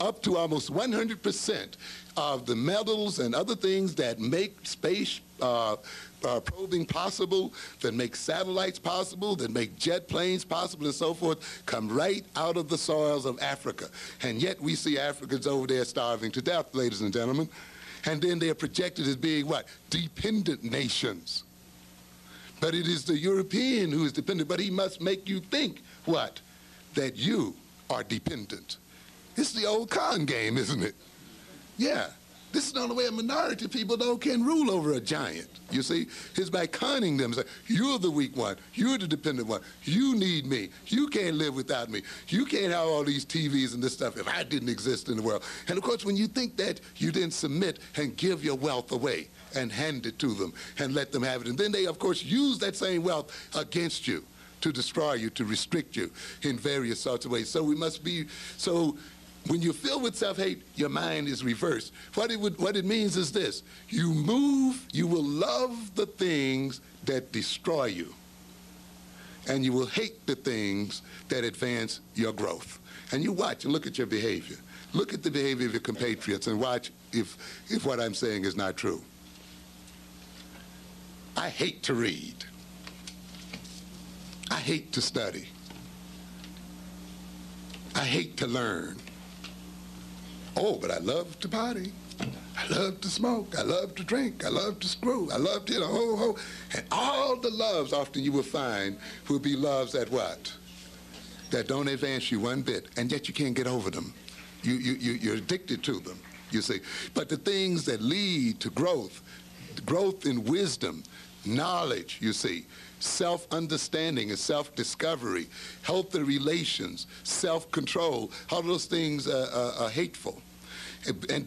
Up to almost 100% of the metals and other things that make space probing possible, that make satellites possible, that make jet planes possible and so forth, come right out of the soils of Africa. And yet we see Africans over there starving to death, ladies and gentlemen. And then they're projected as being what? Dependent nations. But it is the European who is dependent, but he must make you think what? That you are dependent. It's the old con game, isn't it? Yeah. This is the only way a minority of people can rule over a giant. You see, it's by conning them. It's like, you're the weak one. You're the dependent one. You need me. You can't live without me. You can't have all these TVs and this stuff if I didn't exist in the world. And of course, when you think that, you then submit and give your wealth away and hand it to them and let them have it. And then they, of course, use that same wealth against you to destroy you, to restrict you in various sorts of ways. So we must be, so when you're filled with self-hate, your mind is reversed. What it means is this: you will love the things that destroy you, and you will hate the things that advance your growth. And you watch and look at your behavior. Look at the behavior of your compatriots and watch if what I'm saying is not true. I hate to read. I hate to study. I hate to learn. Oh, but I love to party. I love to smoke. I love to drink. I love to screw. I love to, ho. And all the loves often you will find will be loves that what? That don't advance you one bit, and yet you can't get over them. You're addicted to them, you see. But the things that lead to growth in wisdom, knowledge, you see, self-understanding and self-discovery, healthy relations, self-control, all those things are hateful.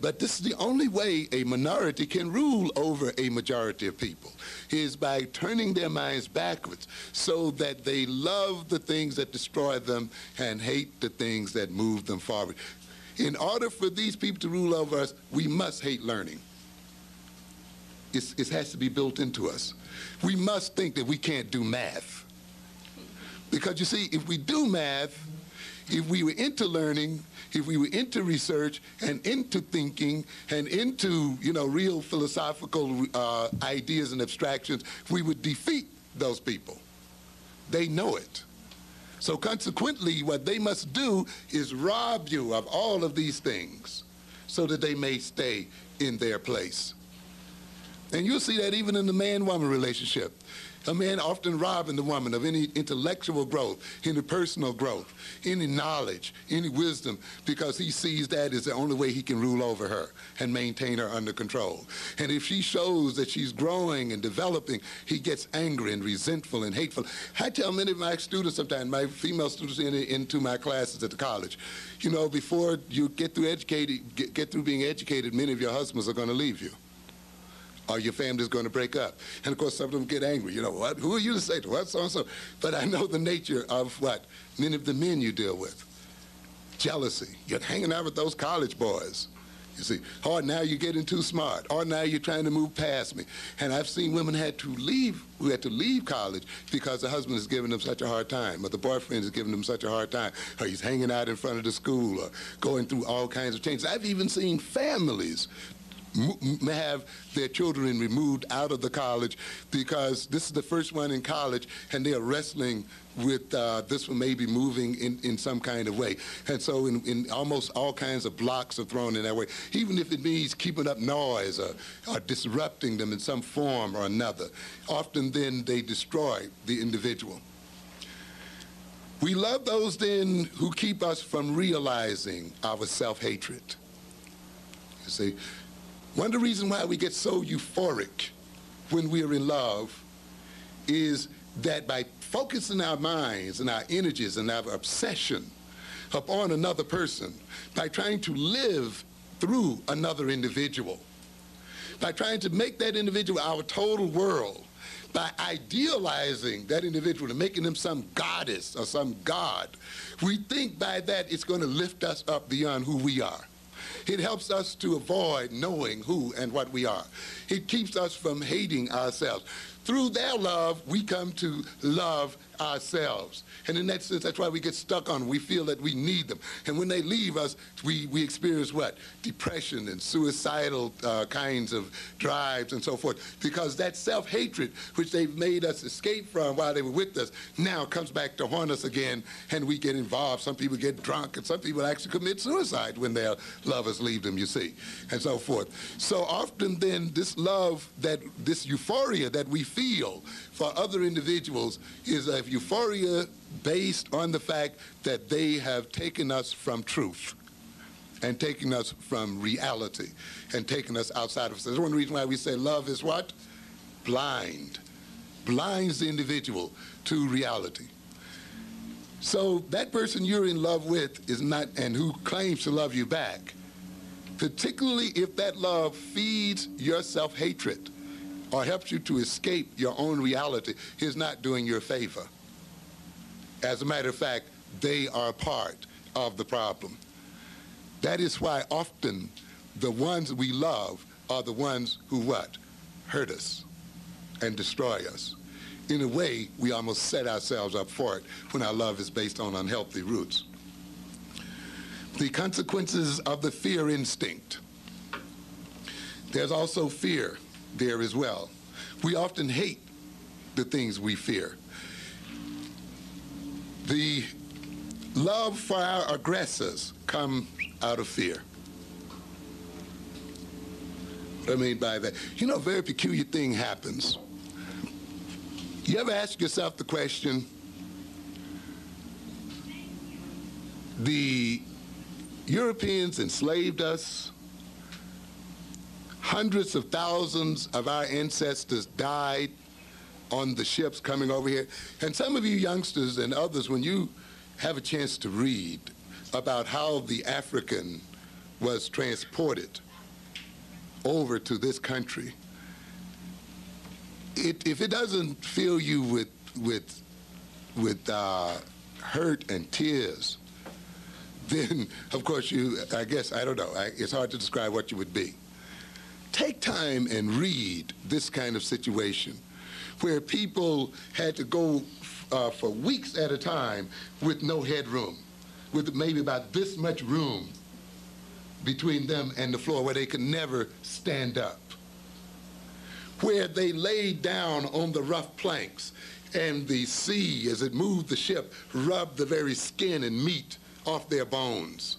But this is the only way a minority can rule over a majority of people, is by turning their minds backwards so that they love the things that destroy them and hate the things that move them forward. In order for these people to rule over us, we must hate learning. It has to be built into us. We must think that we can't do math. Because you see, if we do math, if we were into learning, if we were into research and into thinking and into, real philosophical ideas and abstractions, we would defeat those people. They know it. So consequently, what they must do is rob you of all of these things so that they may stay in their place. And you'll see that even in the man-woman relationship. A man often robbing the woman of any intellectual growth, any personal growth, any knowledge, any wisdom, because he sees that as the only way he can rule over her and maintain her under control. And if she shows that she's growing and developing, he gets angry and resentful and hateful. I tell many of my students sometimes, my female students into my classes at the college, you know, before you get through being educated, many of your husbands are going to leave you, or your family's going to break up. And of course, some of them get angry. You know, what? Who are you to say to what? So-and-so. But I know the nature of what many of the men you deal with. Jealousy. You're hanging out with those college boys. You see, or now you're getting too smart, or now you're trying to move past me. And I've seen women who had to leave college because the husband is giving them such a hard time, or the boyfriend is giving them such a hard time, or he's hanging out in front of the school, or going through all kinds of changes. I've even seen families have their children removed out of the college because this is the first one in college and they are wrestling with this one maybe moving in some kind of way. And so in almost all kinds of blocks are thrown in that way, even if it means keeping up noise or disrupting them in some form or another. Often then they destroy the individual. We love those then who keep us from realizing our self-hatred. You see, one of the reasons why we get so euphoric when we are in love is that by focusing our minds and our energies and our obsession upon another person, by trying to live through another individual, by trying to make that individual our total world, by idealizing that individual and making them some goddess or some god, we think by that it's going to lift us up beyond who we are. It helps us to avoid knowing who and what we are. It keeps us from hating ourselves. Through their love, we come to love ourselves. And in that sense, that's why we get stuck on them. We feel that we need them. And when they leave us, we experience what? Depression and suicidal kinds of drives and so forth. Because that self-hatred, which they've made us escape from while they were with us, now comes back to haunt us again, and we get involved. Some people get drunk, and some people actually commit suicide when their lovers leave them, you see, and so forth. So often then, this love, this euphoria that we feel for other individuals is a euphoria based on the fact that they have taken us from truth and taken us from reality and taken us outside of us. That's one reason why we say love is what? Blind. Blinds the individual to reality. So that person you're in love with is not, and who claims to love you back, particularly if that love feeds your self-hatred or helps you to escape your own reality, is not doing you a favor. As a matter of fact, they are part of the problem. That is why often the ones we love are the ones who what? Hurt us and destroy us. In a way, we almost set ourselves up for it when our love is based on unhealthy roots. The consequences of the fear instinct. There's also fear there as well. We often hate the things we fear. The love for our aggressors comes out of fear. What I mean by that? You know, a very peculiar thing happens. You ever ask yourself the question, the Europeans enslaved us. Hundreds of thousands of our ancestors died on the ships coming over here. And some of you youngsters and others, when you have a chance to read about how the African was transported over to this country, if it doesn't fill you with hurt and tears, then of course I don't know, it's hard to describe what you would be. Take time and read this kind of situation where people had to go for weeks at a time with no headroom, with maybe about this much room between them and the floor where they could never stand up, where they laid down on the rough planks and the sea, as it moved the ship, rubbed the very skin and meat off their bones,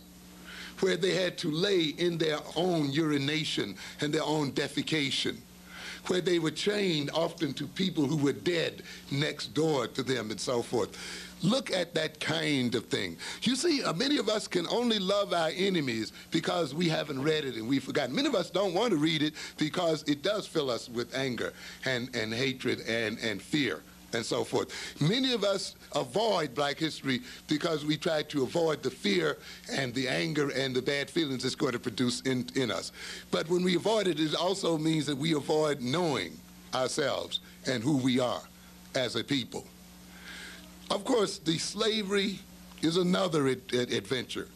where they had to lay in their own urination and their own defecation, where they were chained often to people who were dead next door to them and so forth. Look at that kind of thing. You see, many of us can only love our enemies because we haven't read it and we've forgotten. Many of us don't want to read it because it does fill us with anger and hatred and fear and so forth. Many of us avoid Black history because we try to avoid the fear and the anger and the bad feelings it's going to produce in us. But when we avoid it, it also means that we avoid knowing ourselves and who we are as a people. Of course, the slavery is another adventure.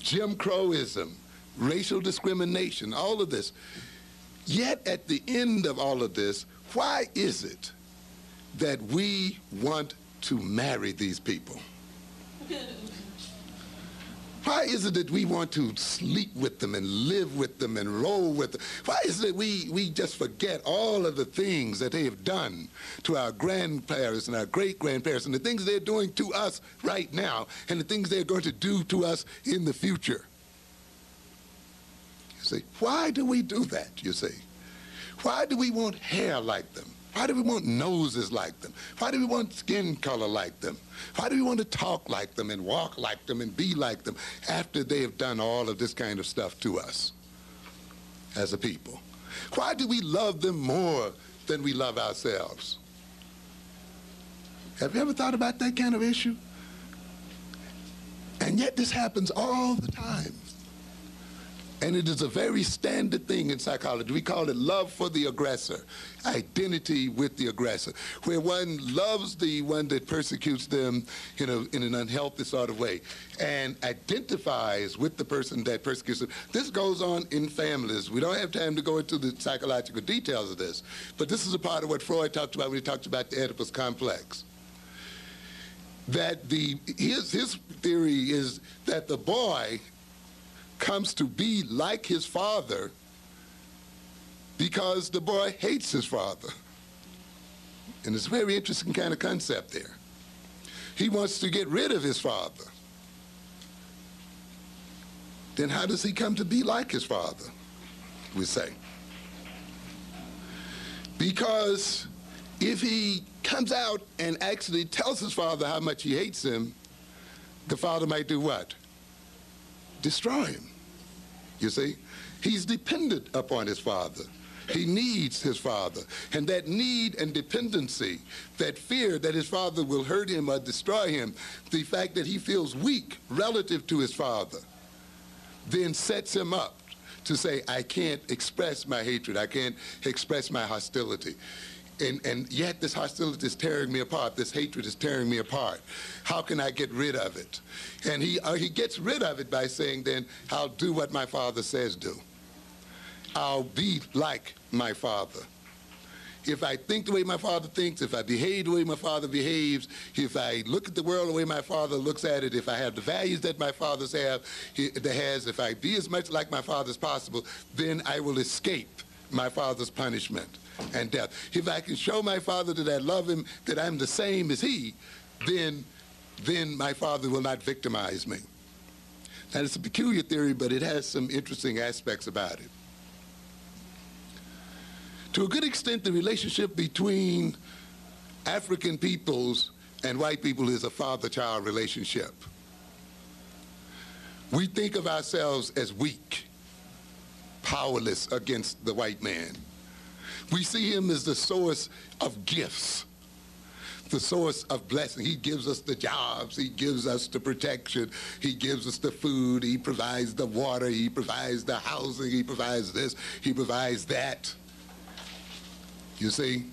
Jim Crowism, racial discrimination, all of this. Yet at the end of all of this, why is it that we want to marry these people? Why is it that we want to sleep with them and live with them and roll with them? Why is it that we just forget all of the things that they have done to our grandparents and our great-grandparents and the things they're doing to us right now and the things they're going to do to us in the future? You see, why do we do that, you see? Why do we want hair like them? Why do we want noses like them? Why do we want skin color like them? Why do we want to talk like them and walk like them and be like them after they have done all of this kind of stuff to us as a people? Why do we love them more than we love ourselves? Have you ever thought about that kind of issue? And yet this happens all the time. And it is a very standard thing in psychology. We call it love for the aggressor, identity with the aggressor, where one loves the one that persecutes them in an unhealthy sort of way and identifies with the person that persecutes them. This goes on in families. We don't have time to go into the psychological details of this, but this is a part of what Freud talked about when he talked about the Oedipus complex. That his theory is that the boy comes to be like his father because the boy hates his father. And it's a very interesting kind of concept there. He wants to get rid of his father. Then how does he come to be like his father, we say? Because if he comes out and actually tells his father how much he hates him, the father might do what? Destroy him, you see? He's dependent upon his father. He needs his father. And that need and dependency, that fear that his father will hurt him or destroy him, the fact that he feels weak relative to his father, then sets him up to say, I can't express my hatred. I can't express my hostility. And yet this hostility is tearing me apart. This hatred is tearing me apart. How can I get rid of it? And he gets rid of it by saying, then, I'll do what my father says do. I'll be like my father. If I think the way my father thinks, if I behave the way my father behaves, if I look at the world the way my father looks at it, if I have the values that my father has, if I be as much like my father as possible, then I will escape my father's punishment and death. If I can show my father that I love him, that I'm the same as he, then my father will not victimize me. Now, it's a peculiar theory, but it has some interesting aspects about it. To a good extent, the relationship between African peoples and white people is a father-child relationship. We think of ourselves as weak, powerless against the white man. We see him as the source of gifts, the source of blessing. He gives us the jobs, he gives us the protection, he gives us the food, he provides the water, he provides the housing, he provides this, he provides that. You see?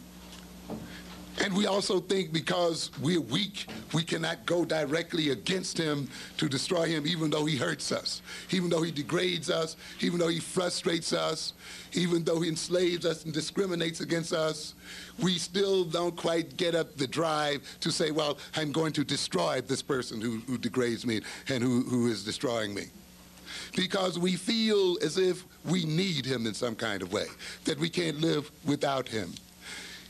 And we also think because we're weak, we cannot go directly against him to destroy him, even though he hurts us, even though he degrades us, even though he frustrates us, even though he enslaves us and discriminates against us. We still don't quite get up the drive to say, well, I'm going to destroy this person who degrades me and who is destroying me. Because we feel as if we need him in some kind of way, that we can't live without him.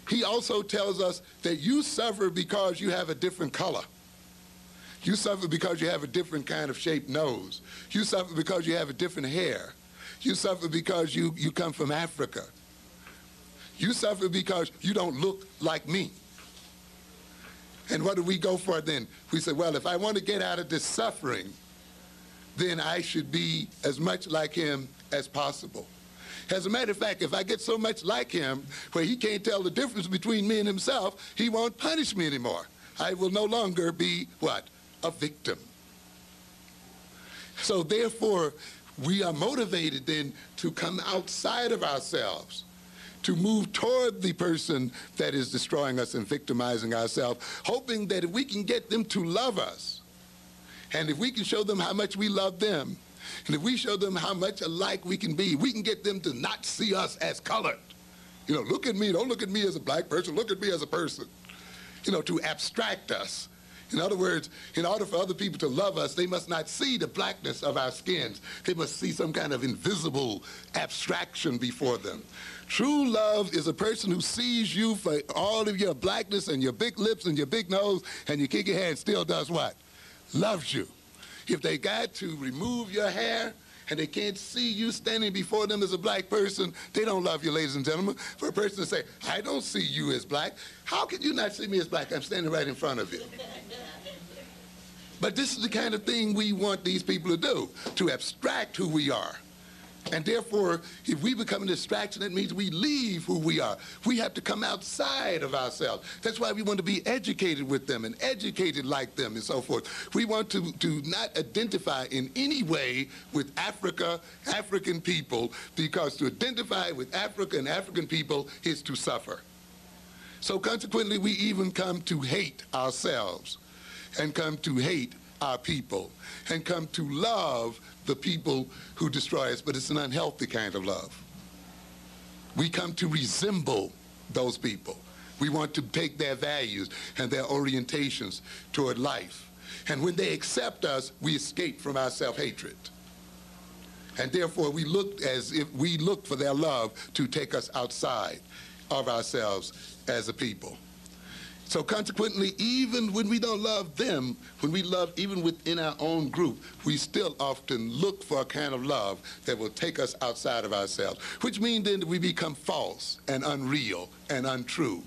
He also tells us that you suffer because you have a different color. You suffer because you have a different kind of shaped nose. You suffer because you have a different hair. You suffer because you come from Africa. You suffer because you don't look like me. And what do we go for then? We say, well, if I want to get out of this suffering, then I should be as much like him as possible. As a matter of fact, if I get so much like him where he can't tell the difference between me and himself, he won't punish me anymore. I will no longer be, what? A victim. So therefore, we are motivated then to come outside of ourselves, to move toward the person that is destroying us and victimizing ourselves, hoping that if we can get them to love us, and if we can show them how much we love them, and if we show them how much alike we can be, we can get them to not see us as colored. You know, look at me, don't look at me as a black person, look at me as a person. You know, to abstract us. In other words, in order for other people to love us, they must not see the blackness of our skins. They must see some kind of invisible abstraction before them. True love is a person who sees you for all of your blackness and your big lips and your big nose and your kinky hair and still does what? Loves you. If they got to remove your hair and they can't see you standing before them as a black person, they don't love you, ladies and gentlemen. For a person to say, I don't see you as black, how can you not see me as black? I'm standing right in front of you. But this is the kind of thing we want these people to do, to abstract who we are. And therefore, if we become a distraction, that means we leave who we are. We have to come outside of ourselves. That's why we want to be educated with them and educated like them and so forth. We want to not identify in any way with Africa, African people, because to identify with Africa and African people is to suffer. So consequently, we even come to hate ourselves and come to hate our people and come to love the people who destroy us, but it's an unhealthy kind of love. We come to resemble those people. We want to take their values and their orientations toward life. And when they accept us, we escape from our self-hatred. And therefore, we look as if we look for their love to take us outside of ourselves as a people. So consequently, even when we don't love them, when we love even within our own group, we still often look for a kind of love that will take us outside of ourselves, which means then that we become false and unreal and untrue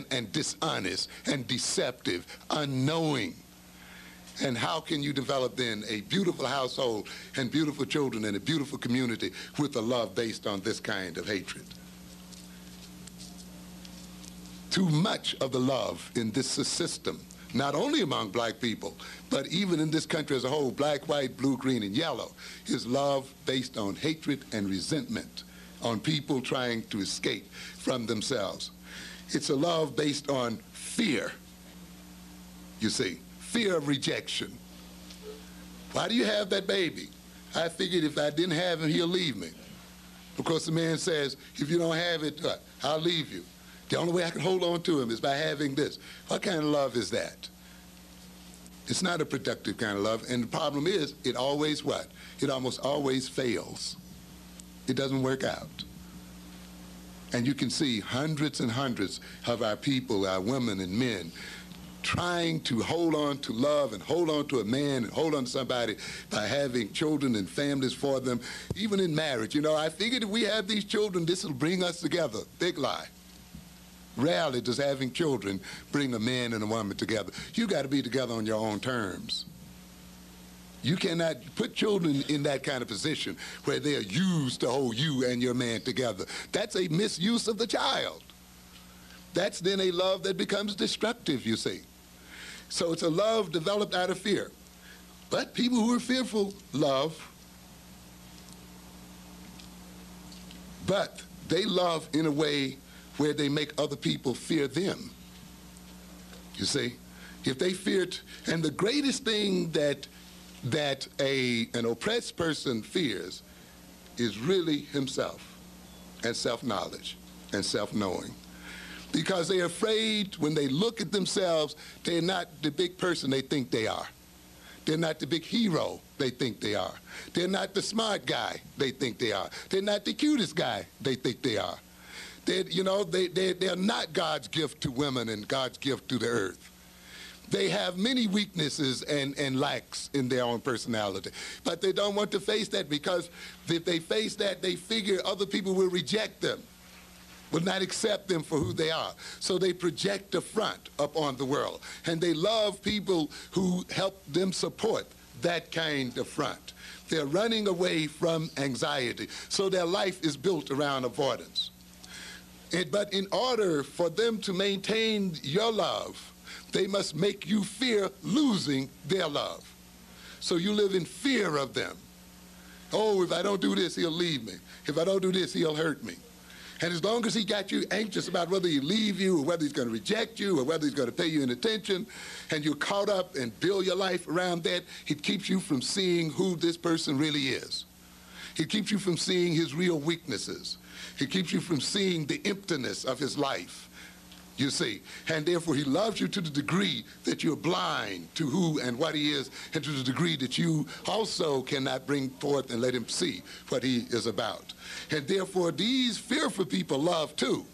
and dishonest and deceptive, unknowing. And how can you develop then a beautiful household and beautiful children and a beautiful community with a love based on this kind of hatred? Too much of the love in this system, not only among black people, but even in this country as a whole, black, white, blue, green, and yellow, is love based on hatred and resentment, on people trying to escape from themselves. It's a love based on fear, you see, fear of rejection. Why do you have that baby? I figured if I didn't have him, he'll leave me. Because the man says, if you don't have it, I'll leave you. The only way I can hold on to him is by having this. What kind of love is that? It's not a productive kind of love, and the problem is, it always what? It almost always fails. It doesn't work out. And you can see hundreds and hundreds of our people, our women and men, trying to hold on to love and hold on to a man and hold on to somebody by having children and families for them, even in marriage. You know, I figured if we have these children, this will bring us together. Big lie. Rarely does having children bring a man and a woman together. You got to be together on your own terms. You cannot put children in that kind of position where they are used to hold you and your man together. That's a misuse of the child. That's then a love that becomes destructive, you see. So it's a love developed out of fear. But people who are fearful love, but they love in a way where they make other people fear them. You see, if they feared, and the greatest thing that an oppressed person fears is really himself and self-knowledge and self-knowing. Because they're afraid when they look at themselves, they're not the big person they think they are. They're not the big hero they think they are. They're not the smart guy they think they are. They're not the cutest guy they think they are. They're not God's gift to women and God's gift to the earth. They have many weaknesses and lacks in their own personality. But they don't want to face that, because if they face that, they figure other people will reject them. will not accept them for who they are. So they project a front upon the world, and they love people who help them support that kind of front. They're running away from anxiety, so their life is built around avoidance. But in order for them to maintain your love, they must make you fear losing their love. So you live in fear of them. Oh, if I don't do this, he'll leave me. If I don't do this, he'll hurt me. And as long as he got you anxious about whether he leave you or whether he's going to reject you or whether he's going to pay you any attention, and you're caught up and build your life around that, it keeps you from seeing who this person really is. It keeps you from seeing his real weaknesses. It keeps you from seeing the emptiness of his life, you see. And therefore, he loves you to the degree that you're blind to who and what he is, and to the degree that you also cannot bring forth and let him see what he is about. And therefore, these fearful people love too,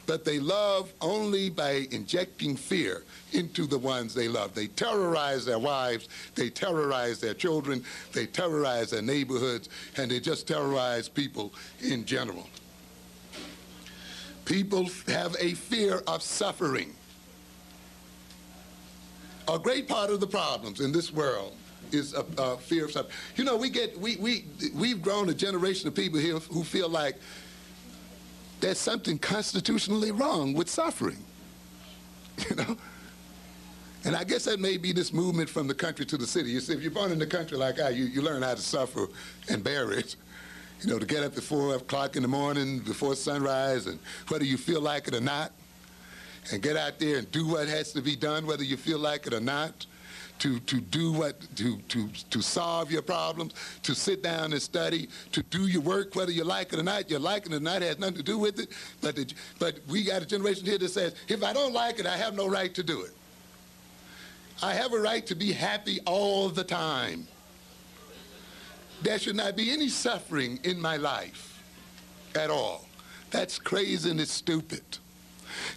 but they love only by injecting fear into the ones they love. They terrorize their wives, they terrorize their children, they terrorize their neighborhoods, and they just terrorize people in general. People have a fear of suffering. A great part of the problems in this world is a fear of suffering. You know, we've grown a generation of people here who feel like there's something constitutionally wrong with suffering, you know? And I guess that may be this movement from the country to the city. You see, if you're born in the country like I, you learn how to suffer and bear it. You know, to get up at 4 o'clock in the morning before sunrise, and whether you feel like it or not, and get out there and do what has to be done, whether you feel like it or not, to solve your problems, to sit down and study, to do your work, whether you like it or not. Your liking it or not has nothing to do with it. But we got a generation here that says, if I don't like it, I have no right to do it. I have a right to be happy all the time. There should not be any suffering in my life at all. That's crazy and it's stupid.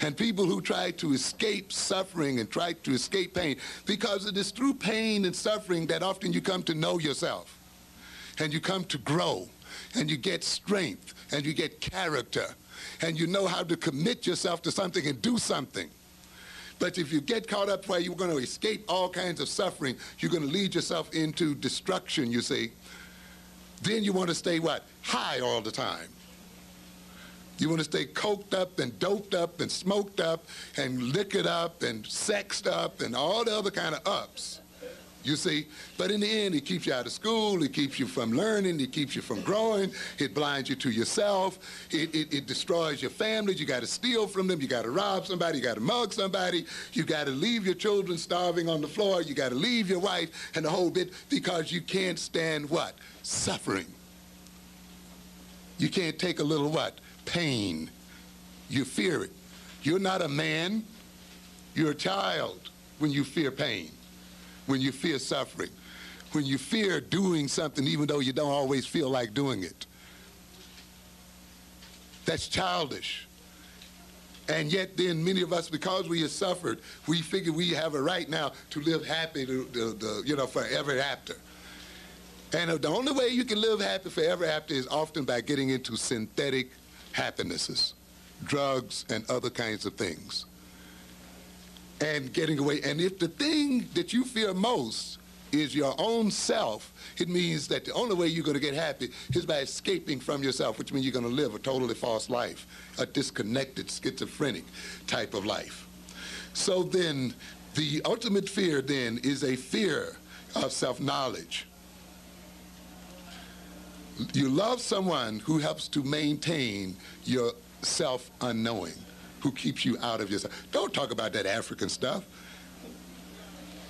And people who try to escape suffering and try to escape pain, because it is through pain and suffering that often you come to know yourself, and you come to grow, and you get strength, and you get character, and you know how to commit yourself to something and do something. But if you get caught up where you're going to escape all kinds of suffering, you're going to lead yourself into destruction, you see. Then you want to stay what? High all the time. You want to stay coked up and doped up and smoked up and liquored up and sexed up and all the other kind of ups, you see. But in the end, it keeps you out of school, it keeps you from learning, it keeps you from growing, it blinds you to yourself, it destroys your families. You got to steal from them, you got to rob somebody, you got to mug somebody, you got to leave your children starving on the floor, you got to leave your wife and the whole bit because you can't stand what? Suffering. You can't take a little what? Pain. You fear it. You're not a man, you're a child when you fear pain, when you fear suffering, when you fear doing something even though you don't always feel like doing it. That's childish. And yet then many of us, because we have suffered, we figure we have a right now to live happy, forever after. And the only way you can live happy forever after is often by getting into synthetic happinesses, drugs and other kinds of things, and getting away. And if the thing that you fear most is your own self, it means that the only way you're going to get happy is by escaping from yourself, which means you're going to live a totally false life, a disconnected, schizophrenic type of life. So then the ultimate fear then is a fear of self-knowledge. You love someone who helps to maintain your self-unknowing, who keeps you out of yourself. Don't talk about that African stuff.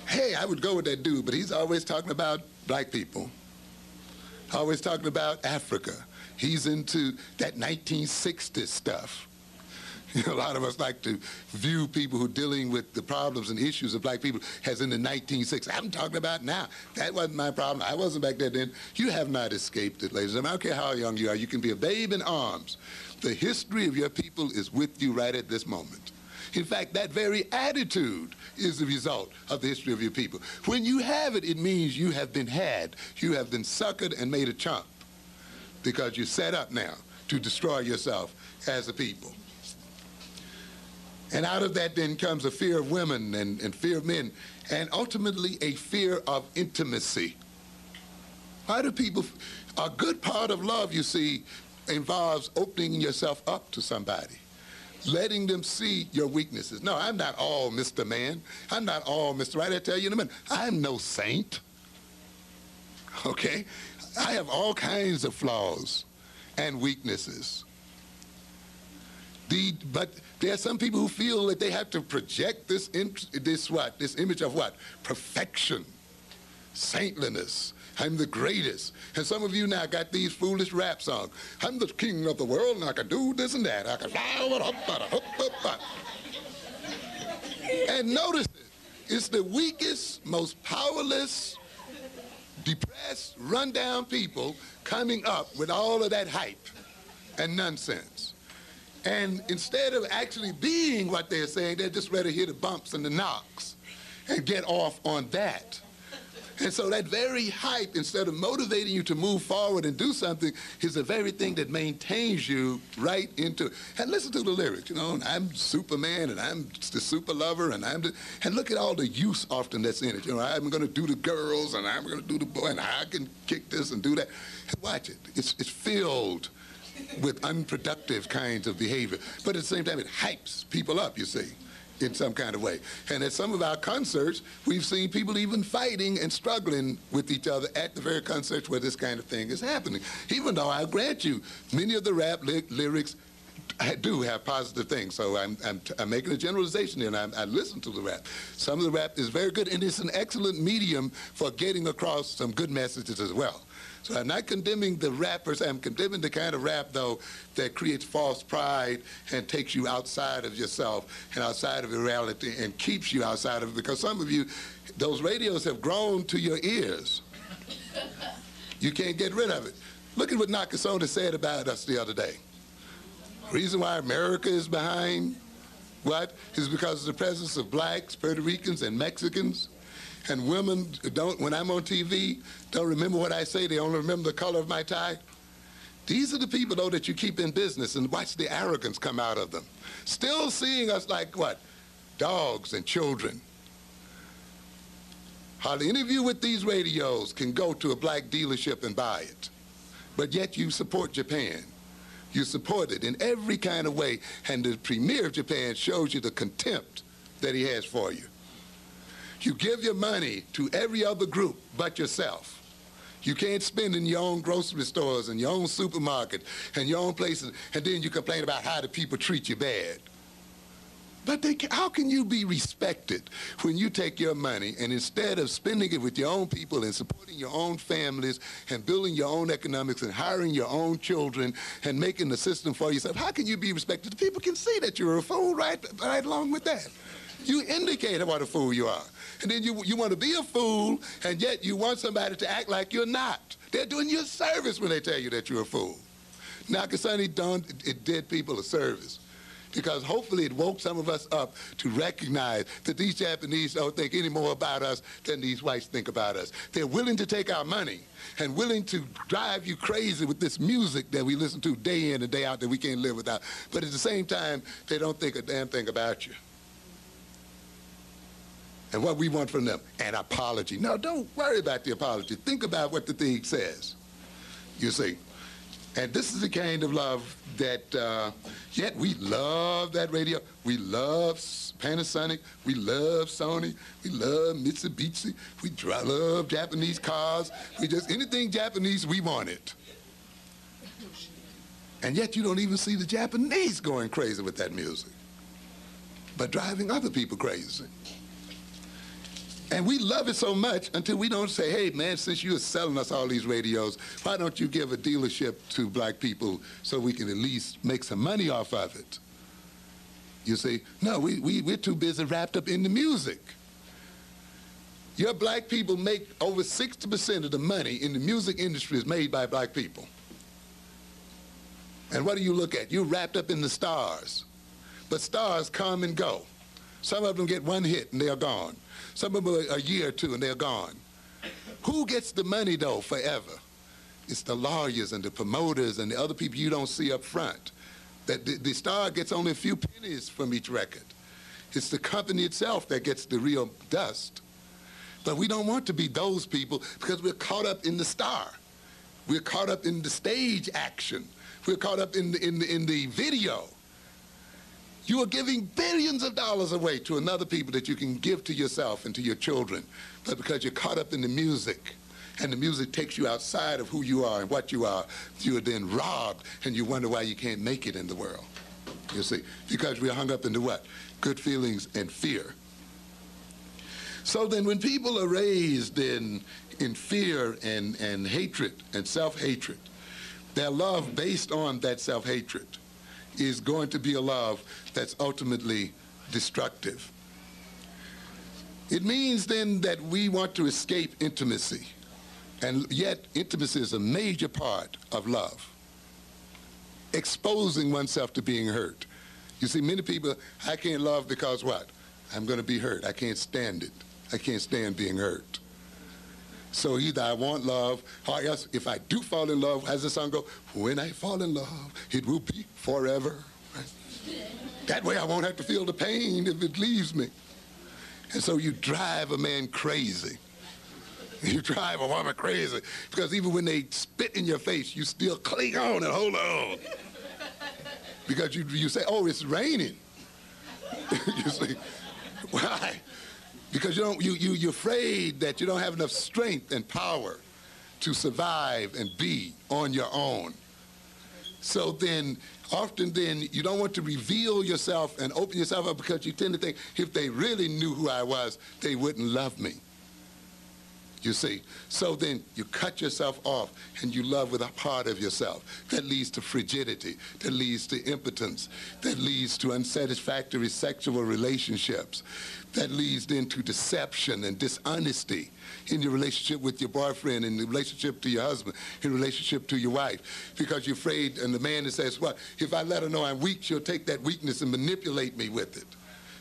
Hey, I would go with that dude, but he's always talking about black people, always talking about Africa. He's into that 1960s stuff. You know, a lot of us like to view people who are dealing with the problems and issues of black people as in the 1960s. I'm talking about now. That wasn't my problem. I wasn't back there then. You have not escaped it, ladies and gentlemen. I don't care how young you are. You can be a babe in arms. The history of your people is with you right at this moment. In fact, that very attitude is the result of the history of your people. When you have it, it means you have been had. You have been suckered and made a chump because you're set up now. to destroy yourself as a people. And out of that then comes a fear of women and fear of men, and ultimately a fear of intimacy. Why do people, a good part of love, you see, involves opening yourself up to somebody, letting them see your weaknesses. No, I'm not all Mr. Man. I'm not all Mr. Right. I tell you in a minute, I'm no saint. Okay? I have all kinds of flaws and weaknesses. But there are some people who feel that they have to project this image of what? Perfection, saintliness. I'm the greatest. And some of you now got these foolish rap songs. I'm the king of the world, and I can do this and that. I can and notice it. It's the weakest, most powerless, depressed, run-down people coming up with all of that hype and nonsense. And instead of actually being what they're saying, they're just ready to hear the bumps and the knocks and get off on that. And so that very hype, instead of motivating you to move forward and do something, is the very thing that maintains you right into, and listen to the lyrics, you know, I'm Superman, and I'm the super lover, and and look at all the use often that's in it. You know, I'm going to do the girls, and I'm going to do the boy, and I can kick this and do that. And watch it. It's filled with unproductive kinds of behavior. But at the same time, it hypes people up, you see, in some kind of way. And at some of our concerts, we've seen people even fighting and struggling with each other at the very concerts where this kind of thing is happening. Even though I'll grant you, many of the rap lyrics do have positive things. So I'm making a generalization here, and I listen to the rap. Some of the rap is very good, and it's an excellent medium for getting across some good messages as well. So I'm not condemning the rappers. I'm condemning the kind of rap, though, that creates false pride and takes you outside of yourself and outside of your reality and keeps you outside of it. Because some of you, those radios have grown to your ears. You can't get rid of it. Look at what Nakasone said about us the other day. The reason why America is behind, what, is because of the presence of blacks, Puerto Ricans, and Mexicans. And women don't, when I'm on TV, don't remember what I say. They only remember the color of my tie. These are the people, though, that you keep in business, and watch the arrogance come out of them. Still seeing us like what? Dogs and children. Hardly any of you with these radios can go to a black dealership and buy it. But yet you support Japan. You support it in every kind of way. And the premier of Japan shows you the contempt that he has for you. You give your money to every other group but yourself. You can't spend in your own grocery stores and your own supermarket and your own places, and then you complain about how the people treat you bad. But how can you be respected when you take your money and instead of spending it with your own people and supporting your own families and building your own economics and hiring your own children and making the system for yourself, how can you be respected? The people can see that you're a fool right along with that. You indicate what a fool you are. And then you want to be a fool, and yet you want somebody to act like you're not. They're doing you a service when they tell you that you're a fool. Nakasone it did people a service, because hopefully it woke some of us up to recognize that these Japanese don't think any more about us than these whites think about us. They're willing to take our money and willing to drive you crazy with this music that we listen to day in and day out that we can't live without. But at the same time, they don't think a damn thing about you. And what we want from them, an apology. No, don't worry about the apology. Think about what the thing says, you see. And this is the kind of love that, yet we love that radio. We love Panasonic. We love Sony. We love Mitsubishi. We love Japanese cars. Anything Japanese, we want it. And yet you don't even see the Japanese going crazy with that music, but driving other people crazy. And we love it so much until we don't say, hey, man, since you're selling us all these radios, why don't you give a dealership to black people so we can at least make some money off of it? You see? No, we're too busy wrapped up in the music. Your black people make over 60% of the money in the music industry is made by black people. And what do you look at? You're wrapped up in the stars. But stars come and go. Some of them get one hit and they're gone. Some of them a year or two and they're gone. Who gets the money, though, forever? It's the lawyers and the promoters and the other people you don't see up front. That the star gets only a few pennies from each record. It's the company itself that gets the real dust. But we don't want to be those people because we're caught up in the star. We're caught up in the stage action. We're caught up in the video. You are giving billions of dollars away to another people that you can give to yourself and to your children. But because you're caught up in the music, and the music takes you outside of who you are and what you are then robbed, and you wonder why you can't make it in the world. You see, because we're hung up into what? Good feelings and fear. So then when people are raised in fear and hatred and self-hatred, their love based on that self-hatred is going to be a love that's ultimately destructive. It means then that we want to escape intimacy. And yet, intimacy is a major part of love. Exposing oneself to being hurt. You see, many people, I can't love because what? I'm going to be hurt. I can't stand it. I can't stand being hurt. So either I want love, or else if I do fall in love, as the song goes, when I fall in love, it will be forever. Right? That way I won't have to feel the pain if it leaves me. And so you drive a man crazy. You drive a woman crazy because even when they spit in your face, you still cling on and hold on. Because you say, oh, it's raining. You see, why? Because you're afraid that you don't have enough strength and power to survive and be on your own. So then, often then, you don't want to reveal yourself and open yourself up because you tend to think, if they really knew who I was, they wouldn't love me. You see, so then you cut yourself off and you love with a part of yourself. That leads to frigidity, that leads to impotence, that leads to unsatisfactory sexual relationships, that leads then to deception and dishonesty in your relationship with your boyfriend, in the relationship to your husband, in relationship to your wife, because you're afraid, and the man that says, well, if I let her know I'm weak, she'll take that weakness and manipulate me with it.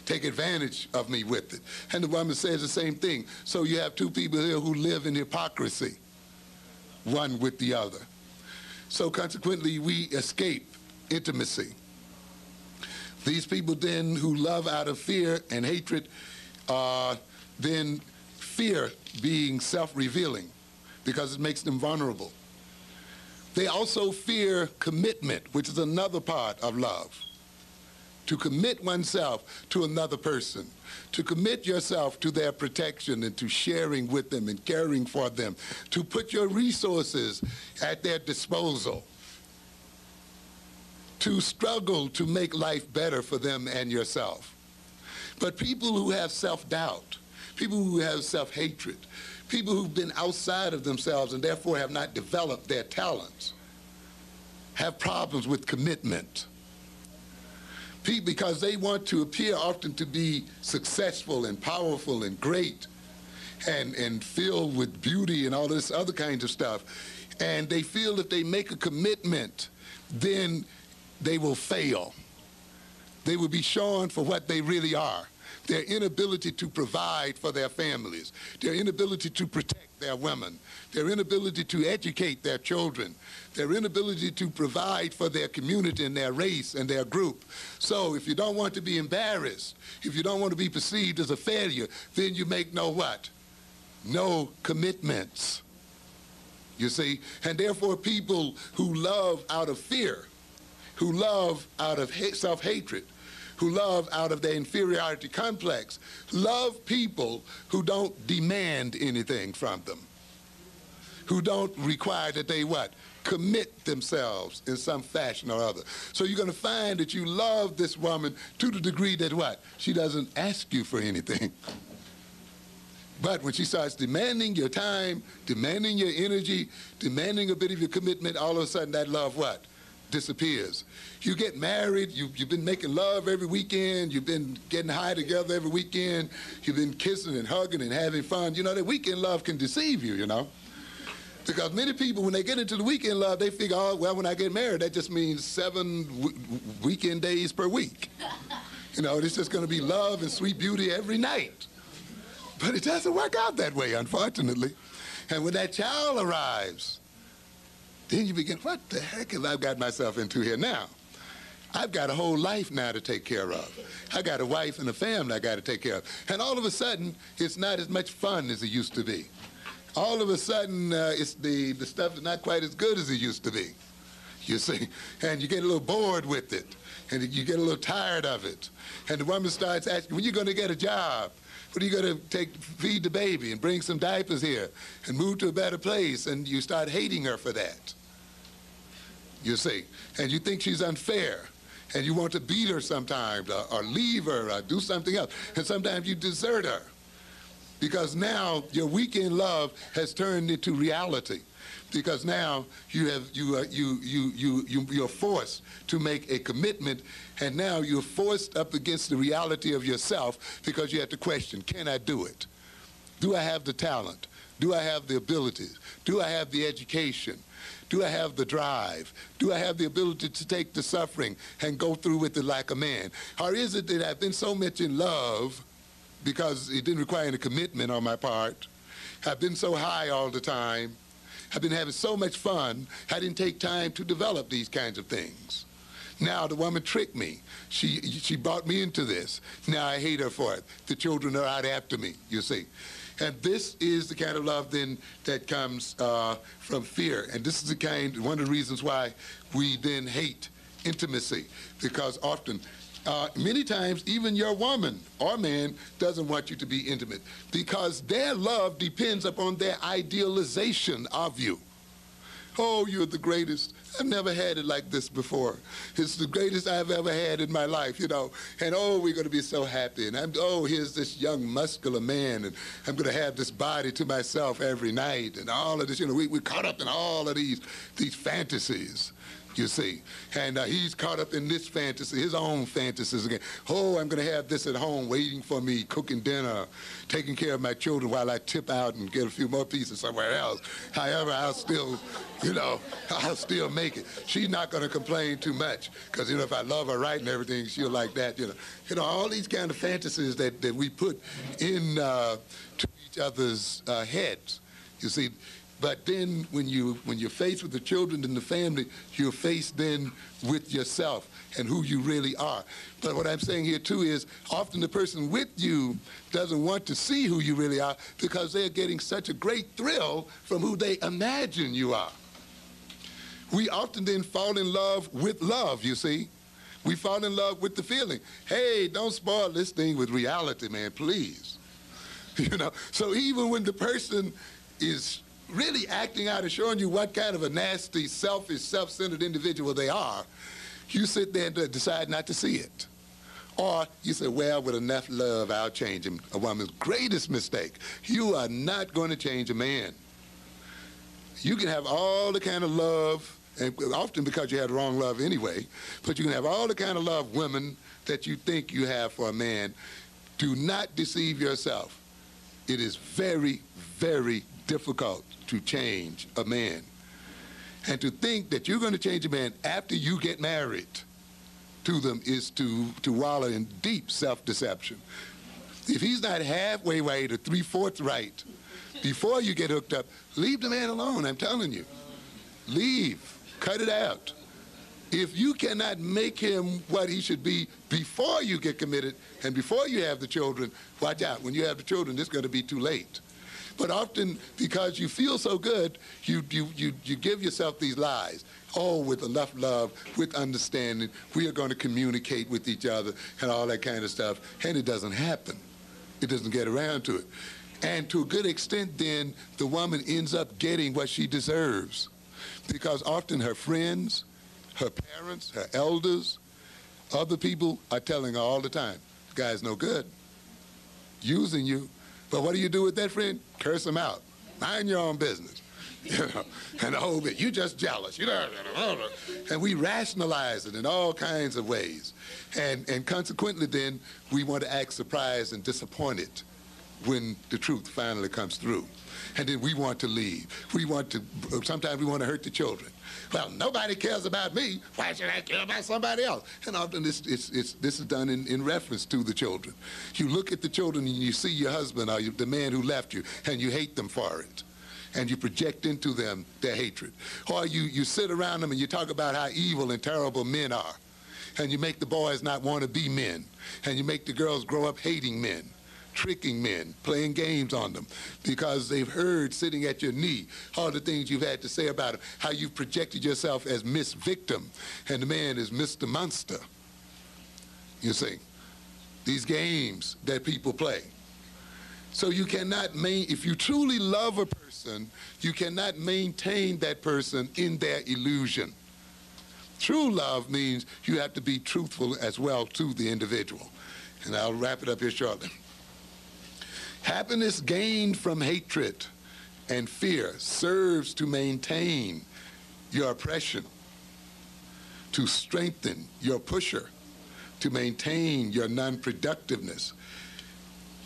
Take advantage of me with it. And the woman says the same thing. So you have two people here who live in hypocrisy, one with the other. So consequently, we escape intimacy. These people then who love out of fear and hatred, then fear being self-revealing because it makes them vulnerable. They also fear commitment, which is another part of love. To commit oneself to another person, to commit yourself to their protection and to sharing with them and caring for them, to put your resources at their disposal, to struggle to make life better for them and yourself. But people who have self-doubt, people who have self-hatred, people who've been outside of themselves and therefore have not developed their talents, have problems with commitment. Because they want to appear often to be successful and powerful and great and filled with beauty and all this other kinds of stuff. And they feel if they make a commitment, then they will fail. They will be shown for what they really are. Their inability to provide for their families, their inability to protect their women, their inability to educate their children, their inability to provide for their community and their race and their group. So if you don't want to be embarrassed, if you don't want to be perceived as a failure, then you make no what? No commitments. You see? And therefore people who love out of fear, who love out of self-hatred, who love out of their inferiority complex, love people who don't demand anything from them, who don't require that they what? Commit themselves in some fashion or other. So you're going to find that you love this woman to the degree that what? She doesn't ask you for anything. But when she starts demanding your time, demanding your energy, demanding a bit of your commitment, all of a sudden that love what? Disappears. You get married, you've been making love every weekend, you've been getting high together every weekend, you've been kissing and hugging and having fun. You know, that weekend love can deceive you, you know. Because many people, when they get into the weekend love, they figure, oh, well, when I get married, that just means 7 weekend days per week. You know, it's just going to be love and sweet beauty every night. But it doesn't work out that way, unfortunately. And when that child arrives, Then you begin, what the heck have I got myself into here now? I've got a whole life now to take care of. I got a wife and a family I got to take care of. And all of a sudden, it's not as much fun as it used to be. All of a sudden, it's the stuff is not quite as good as it used to be, you see. And you get a little bored with it, and you get a little tired of it. And the woman starts asking, when are you going to get a job? When are you going to feed the baby and bring some diapers here and move to a better place? And you start hating her for that, you see. And you think she's unfair. And you want to beat her sometimes, or leave her, or do something else. And sometimes you desert her. Because now your weekend love has turned into reality. Because now you're forced to make a commitment, and now you're forced up against the reality of yourself because you have to question, can I do it? Do I have the talent? Do I have the abilities? Do I have the education? Do I have the drive? Do I have the ability to take the suffering and go through with it like a man? Or is it that I've been so much in love because it didn't require any commitment on my part? I've been so high all the time. I've been having so much fun, I didn't take time to develop these kinds of things. Now the woman tricked me. She brought me into this. Now I hate her for it. The children are out after me, you see. And this is the kind of love then that comes from fear. And this is one of the reasons why we then hate intimacy, because often, many times, even your woman or man doesn't want you to be intimate because their love depends upon their idealization of you. Oh, you're the greatest. I've never had it like this before. It's the greatest I've ever had in my life, you know. And oh, we're going to be so happy. And here's this young muscular man, and I'm going to have this body to myself every night, and all of this. You know, we're caught up in all of these fantasies, you see. And he's caught up in this fantasy, his own fantasies again. Oh, I'm going to have this at home waiting for me, cooking dinner, taking care of my children while I tip out and get a few more pieces somewhere else. However, I'll still, you know, I'll still make it. She's not going to complain too much because, you know, if I love her right and everything, she'll like that, you know. You know, all these kind of fantasies that we put in to each other's heads, you see. But then when you're faced with the children and the family, you're faced then with yourself and who you really are. But what I'm saying here too is often the person with you doesn't want to see who you really are because they're getting such a great thrill from who they imagine you are. We often then fall in love with love, you see. We fall in love with the feeling. Hey, don't spoil this thing with reality, man, please. You know, so even when the person is really acting out and showing you what kind of a nasty, selfish, self-centered individual they are, you sit there and decide not to see it. Or you say, well, with enough love, I'll change him. A woman's greatest mistake. You are not going to change a man. You can have all the kind of love, and often because you had wrong love anyway, but you can have all the kind of love, women, that you think you have for a man. Do not deceive yourself. It is very, very difficult to change a man. And to think that you're going to change a man after you get married to them is to wallow in deep self-deception. If he's not halfway right or three-fourths right before you get hooked up, leave the man alone, I'm telling you. Leave. Cut it out. If you cannot make him what he should be before you get committed and before you have the children, watch out. When you have the children, it's going to be too late. But often, because you feel so good, you give yourself these lies. Oh, with enough love, with understanding, we are going to communicate with each other and all that kind of stuff. And it doesn't happen. It doesn't get around to it. And to a good extent, then, the woman ends up getting what she deserves. Because often her friends, her parents, her elders, other people are telling her all the time, the guy's no good, using you. But what do you do with that friend? Curse him out. Mind your own business. You know, and the whole bit, you're just jealous. You know, and we rationalize it in all kinds of ways. And consequently then, we want to act surprised and disappointed when the truth finally comes through. And then we want to leave. Sometimes we want to hurt the children. Well, nobody cares about me. Why should I care about somebody else? And often this is done in reference to the children. You look at the children and you see your husband or the man who left you, and you hate them for it. and you project into them their hatred. Or you sit around them and you talk about how evil and terrible men are, and you make the boys not want to be men, and you make the girls grow up hating men, tricking men, playing games on them, because they've heard sitting at your knee all the things you've had to say about them, how you've projected yourself as Miss Victim, and the man is Mr. Monster. You see, these games that people play. So you cannot if you truly love a person, you cannot maintain that person in their illusion. True love means you have to be truthful as well to the individual. And I'll wrap it up here shortly. Happiness gained from hatred and fear serves to maintain your oppression, to strengthen your pusher, to maintain your non-productiveness.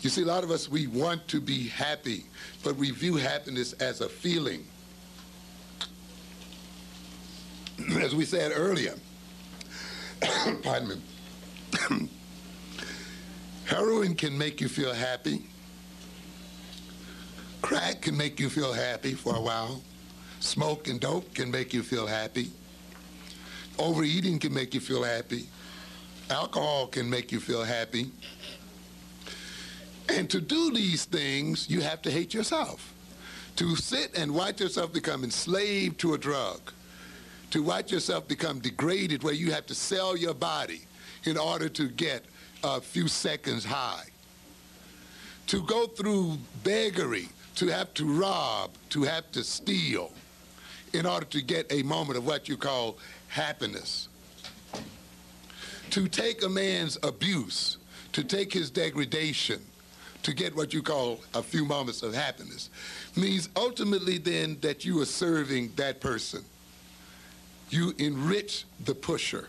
You see, a lot of us, we want to be happy, but we view happiness as a feeling. As we said earlier, pardon me, heroin can make you feel happy. Crack can make you feel happy for a while. Smoke and dope can make you feel happy. Overeating can make you feel happy. Alcohol can make you feel happy. And to do these things, you have to hate yourself. To sit and watch yourself become enslaved to a drug, to watch yourself become degraded where you have to sell your body in order to get a few seconds high, to go through beggary, to have to rob, to have to steal in order to get a moment of what you call happiness, to take a man's abuse, to take his degradation, to get what you call a few moments of happiness, means ultimately then that you are serving that person. You enrich the pusher.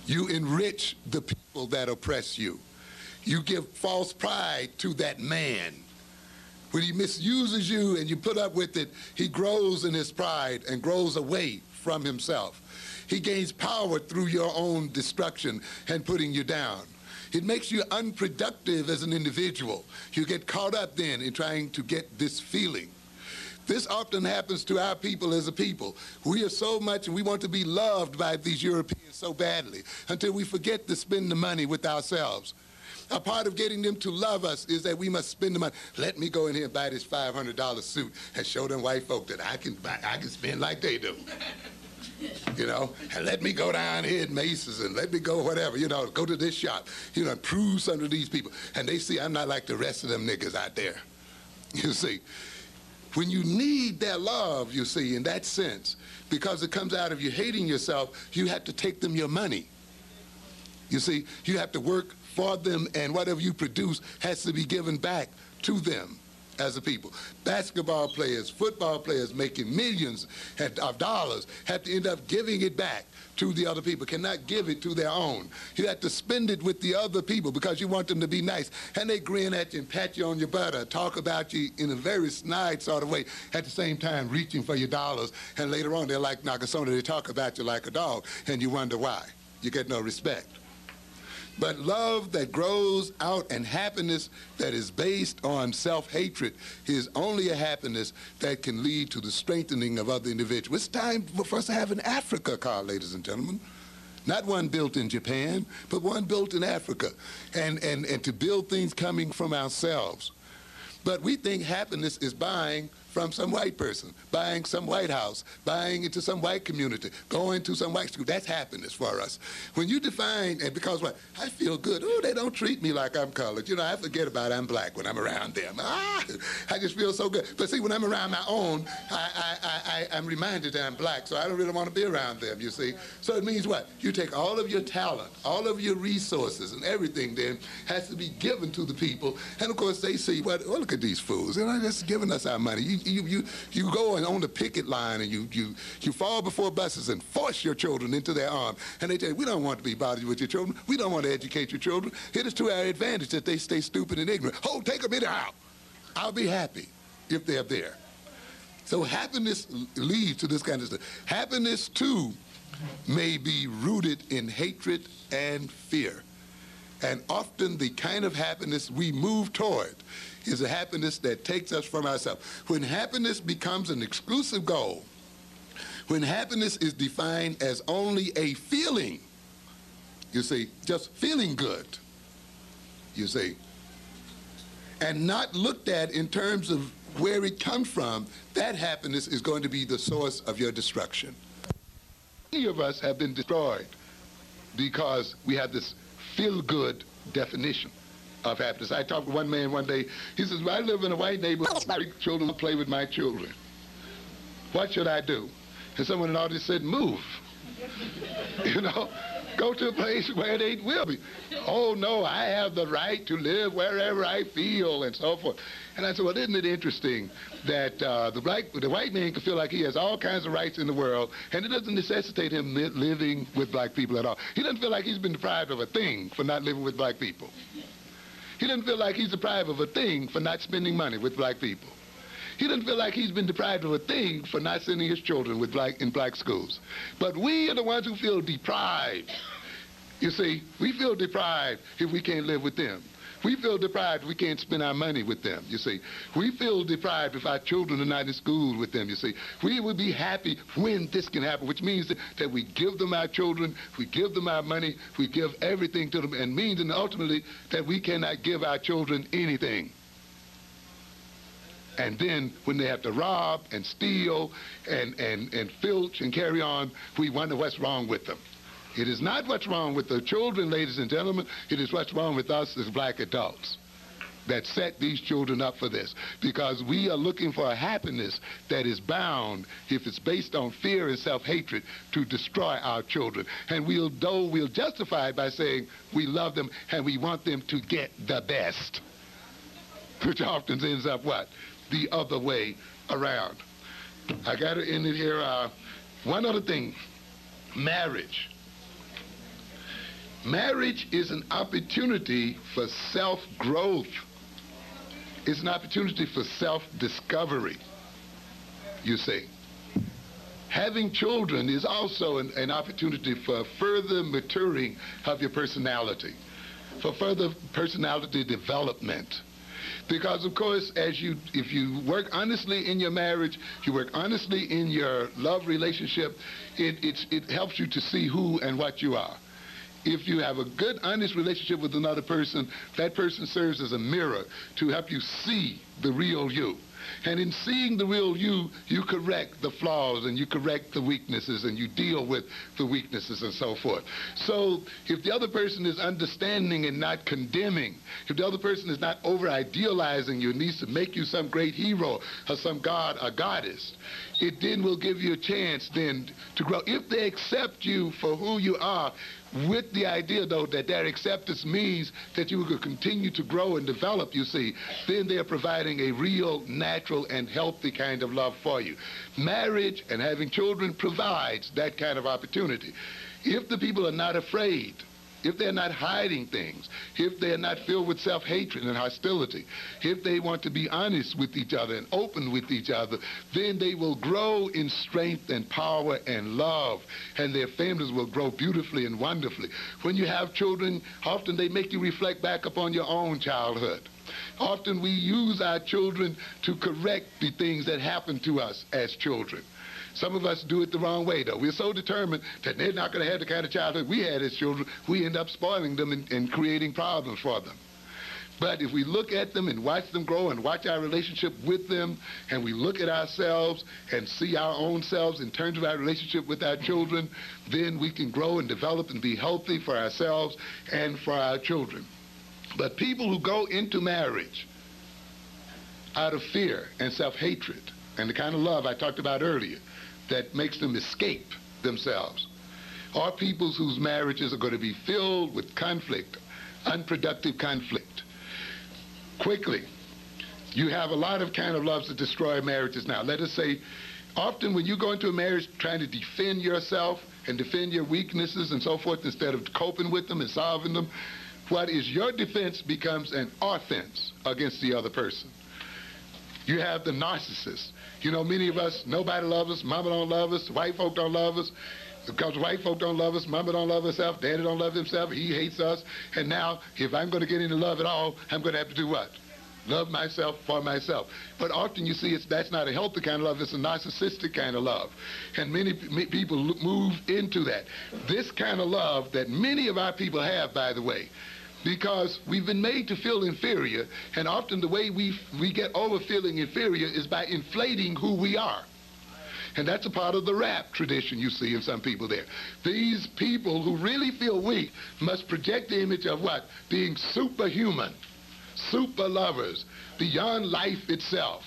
You enrich the people that oppress you. You give false pride to that man. When he misuses you and you put up with it, he grows in his pride and grows away from himself. He gains power through your own destruction and putting you down. It makes you unproductive as an individual. You get caught up then in trying to get this feeling. This often happens to our people as a people. We are so much, and we want to be loved by these Europeans so badly until we forget to spend the money with ourselves. A part of getting them to love us is that we must spend the money. Let me go in here and buy this $500 suit and show them white folk that I can spend like they do. You know, and let me go down here at Macy's and let me go whatever, you know, go to this shop, you know, prove something to these people. And they see I'm not like the rest of them niggas out there. You see, when you need their love, you see, in that sense, because it comes out of you hating yourself, you have to take them your money. You see, you have to work for them, and whatever you produce has to be given back to them as a people. Basketball players, football players making millions of dollars have to end up giving it back to the other people, cannot give it to their own. You have to spend it with the other people because you want them to be nice. And they grin at you and pat you on your butt or talk about you in a very snide sort of way, at the same time reaching for your dollars. And later on, they're like Nakasona, they talk about you like a dog, and you wonder why. You get no respect. But love that grows out and happiness that is based on self-hatred is only a happiness that can lead to the strengthening of other individuals. It's time for us to have an Africa car, ladies and gentlemen. Not one built in Japan, but one built in Africa. And to build things coming from ourselves. But we think happiness is buying from some white person, buying some white house, buying into some white community, going to some white school. That's happiness for us. When you define, and because what? I feel good. Oh, they don't treat me like I'm colored. You know, I forget about I'm black when I'm around them. I just feel so good. But see, when I'm around my own, I'm reminded that I'm black, so I don't really want to be around them, you see. So it means what? You take all of your talent, all of your resources, and everything then has to be given to the people. And of course, they see, well, look at these fools. They're just giving us our money. You go on the picket line and you fall before buses and force your children into their arms. And they tell you, we don't want to be bothered with your children. We don't want to educate your children. It is to our advantage that they stay stupid and ignorant. Oh, take them anyhow. I'll be happy if they're there. So happiness leads to this kind of stuff. Happiness, too, may be rooted in hatred and fear. And often the kind of happiness we move toward is a happiness that takes us from ourselves. When happiness becomes an exclusive goal, when happiness is defined as only a feeling, you see, just feeling good, you see, and not looked at in terms of where it comes from, that happiness is going to be the source of your destruction. Many of us have been destroyed because we have this feel-good definition of happiness. I talked to one man one day. He says, well, I live in a white neighborhood. My children play with my children. What should I do? And someone in the audience said, move. You know, go to a place where they will be. Oh, no, I have the right to live wherever I feel, and so forth. And I said, well, isn't it interesting that the white man can feel like he has all kinds of rights in the world, and it doesn't necessitate him living with black people at all. He doesn't feel like he's been deprived of a thing for not living with black people. He doesn't feel like he's deprived of a thing for not spending money with black people. He doesn't feel like he's been deprived of a thing for not sending his children in black schools. But we are the ones who feel deprived. You see, we feel deprived if we can't live with them. We feel deprived if we can't spend our money with them, you see. We feel deprived if our children are not in school with them, you see. We would be happy when this can happen, which means that we give them our children, we give them our money, we give everything to them, and means and ultimately that we cannot give our children anything. And then when they have to rob and steal and filch and carry on, we wonder what's wrong with them. It is not what's wrong with the children, ladies and gentlemen. It is what's wrong with us as black adults that set these children up for this. Because we are looking for a happiness that is bound, if it's based on fear and self-hatred, to destroy our children. And we'll justify it by saying we love them and we want them to get the best, which often ends up what? The other way around. I got it in here. One other thing, marriage. Marriage is an opportunity for self-growth. It's an opportunity for self-discovery, you see. Having children is also an opportunity for further maturing of your personality, for further personality development. Because, of course, if you work honestly in your marriage, you work honestly in your love relationship, it helps you to see who and what you are. If you have a good, honest relationship with another person, that person serves as a mirror to help you see the real you. And in seeing the real you, you correct the flaws and you correct the weaknesses and you deal with the weaknesses and so forth. So if the other person is understanding and not condemning, if the other person is not over-idealizing you and needs to make you some great hero or some god or goddess, it then will give you a chance then to grow. If they accept you for who you are, with the idea, though, that their acceptance means that you will continue to grow and develop, you see, then they're providing a real, natural, and healthy kind of love for you. Marriage and having children provides that kind of opportunity. If the people are not afraid, if they're not hiding things, if they're not filled with self-hatred and hostility, if they want to be honest with each other and open with each other, then they will grow in strength and power and love, and their families will grow beautifully and wonderfully. When you have children, often they make you reflect back upon your own childhood. Often we use our children to correct the things that happen to us as children. Some of us do it the wrong way, though. We're so determined that they're not going to have the kind of childhood we had as children, we end up spoiling them and creating problems for them. But if we look at them and watch them grow and watch our relationship with them, and we look at ourselves and see our own selves in terms of our relationship with our children, then we can grow and develop and be healthy for ourselves and for our children. But people who go into marriage out of fear and self-hatred and the kind of love I talked about earlier that makes them escape themselves, are people whose marriages are going to be filled with conflict, unproductive conflict. Quickly, you have a lot of kind of loves that destroy marriages now. Let us say, often when you go into a marriage trying to defend yourself and defend your weaknesses and so forth instead of coping with them and solving them, what is your defense becomes an offense against the other person. You have the narcissist. You know, many of us, nobody loves us, mama don't love us, white folk don't love us. Because white folk don't love us, mama don't love herself, daddy don't love himself, he hates us, and now if I'm going to get into love at all, I'm going to have to do what? Love myself for myself. But often you see that's not a healthy kind of love, it's a narcissistic kind of love. And many people move into that. This kind of love that many of our people have, by the way, because we've been made to feel inferior, and often the way we get over feeling inferior is by inflating who we are. And that's a part of the rap tradition you see in some people there. These people who really feel weak must project the image of what? Being superhuman, super lovers, beyond life itself,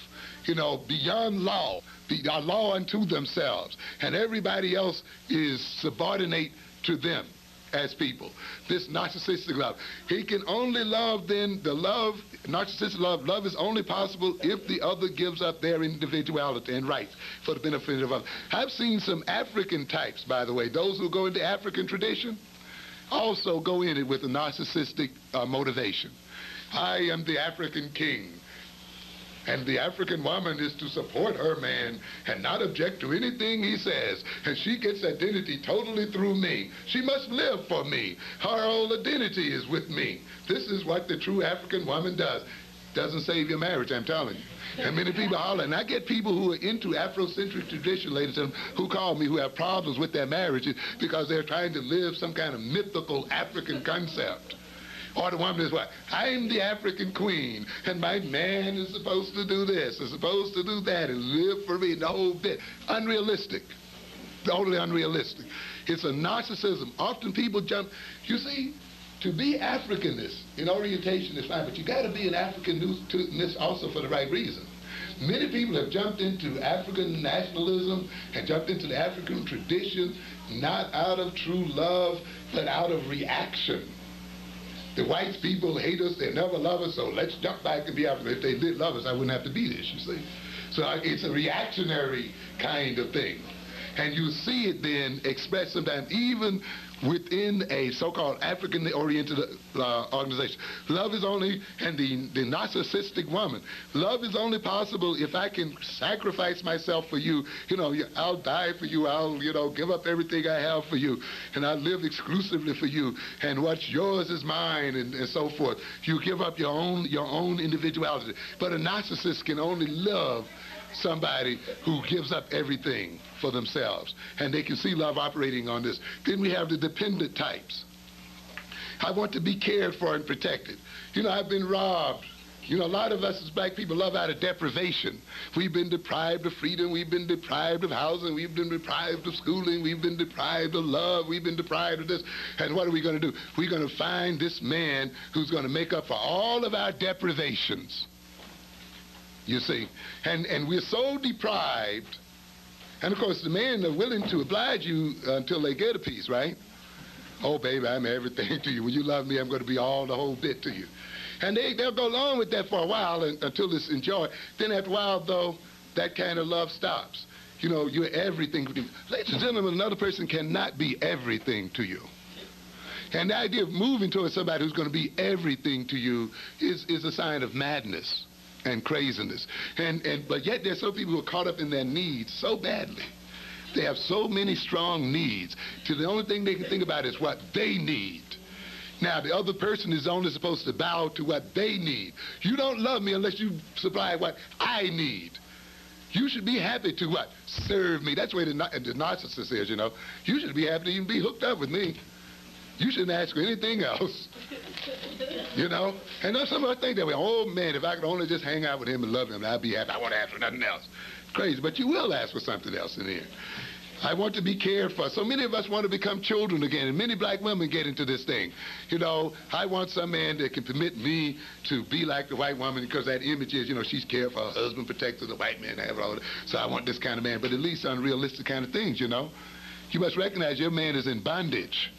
you know, beyond law, a law unto themselves. And everybody else is subordinate to them as people. This narcissistic love. He can only love then, the love, narcissistic love is only possible if the other gives up their individuality and rights for the benefit of others. I've seen some African types, by the way, those who go into African tradition also go in it with a narcissistic motivation. I am the African king. And the African woman is to support her man and not object to anything he says. And she gets identity totally through me. She must live for me. Her whole identity is with me. This is what the true African woman does. Doesn't save your marriage, I'm telling you. And many people holler. And I get people who are into Afrocentric tradition, ladies and gentlemen, who call me, who have problems with their marriages because they're trying to live some kind of mythical African concept. Or the woman is what? I'm the African queen, and my man is supposed to do this, is supposed to do that, and live for me, the whole bit. Unrealistic. Totally unrealistic. It's a narcissism. Often people jump. You see, to be Africanist in orientation is fine, but you got to be an Africanist also for the right reason. Many people have jumped into African nationalism and jumped into the African tradition, not out of true love, but out of reaction. The white people hate us, they never love us, so let's jump back and be African. If they did love us, I wouldn't have to be this, you see. So it's a reactionary kind of thing. And you see it then expressed sometimes even within a so-called African-oriented organization. Love is only, and the narcissistic woman, love is only possible if I can sacrifice myself for you. You know, I'll die for you. I'll, you know, give up everything I have for you. And I'll live exclusively for you. And what's yours is mine, and so forth. You give up your own individuality. But a narcissist can only love somebody who gives up everything for themselves. And they can see love operating on this. Then we have the dependent types. I want to be cared for and protected. You know, I've been robbed. You know, a lot of us as black people love out of deprivation. We've been deprived of freedom. We've been deprived of housing. We've been deprived of schooling. We've been deprived of love. We've been deprived of this. And what are we going to do? We're going to find this man who's going to make up for all of our deprivations. You see, and we're so deprived, and of course the men are willing to oblige you until they get a piece, right? Oh, baby, I'm everything to you. When you love me, I'm going to be all the whole bit to you. And they'll go along with that for a while until it's enjoyed. Then after a while, though, that kind of love stops. You know, you're everything to you. Ladies and gentlemen, another person cannot be everything to you. And the idea of moving towards somebody who's going to be everything to you is a sign of madness and craziness. But yet there's some people who are caught up in their needs so badly. They have so many strong needs till the only thing they can think about is what they need. Now, the other person is only supposed to bow to what they need. You don't love me unless you supply what I need. You should be happy to what? Serve me. That's the way the narcissist is, you know. You should be happy to even be hooked up with me. You shouldn't ask for anything else. You know? And then some of us think that way. Oh, man, if I could only just hang out with him and love him, I'd be happy. I want to ask for nothing else. It's crazy, but you will ask for something else in here. I want to be cared for. So many of us want to become children again, and many black women get into this thing. You know, I want some man that can permit me to be like the white woman, because that image is, you know, she's cared for her husband, protected the white man, have all that. So I want this kind of man, but at least unrealistic kind of things, you know. You must recognize your man is in bondage.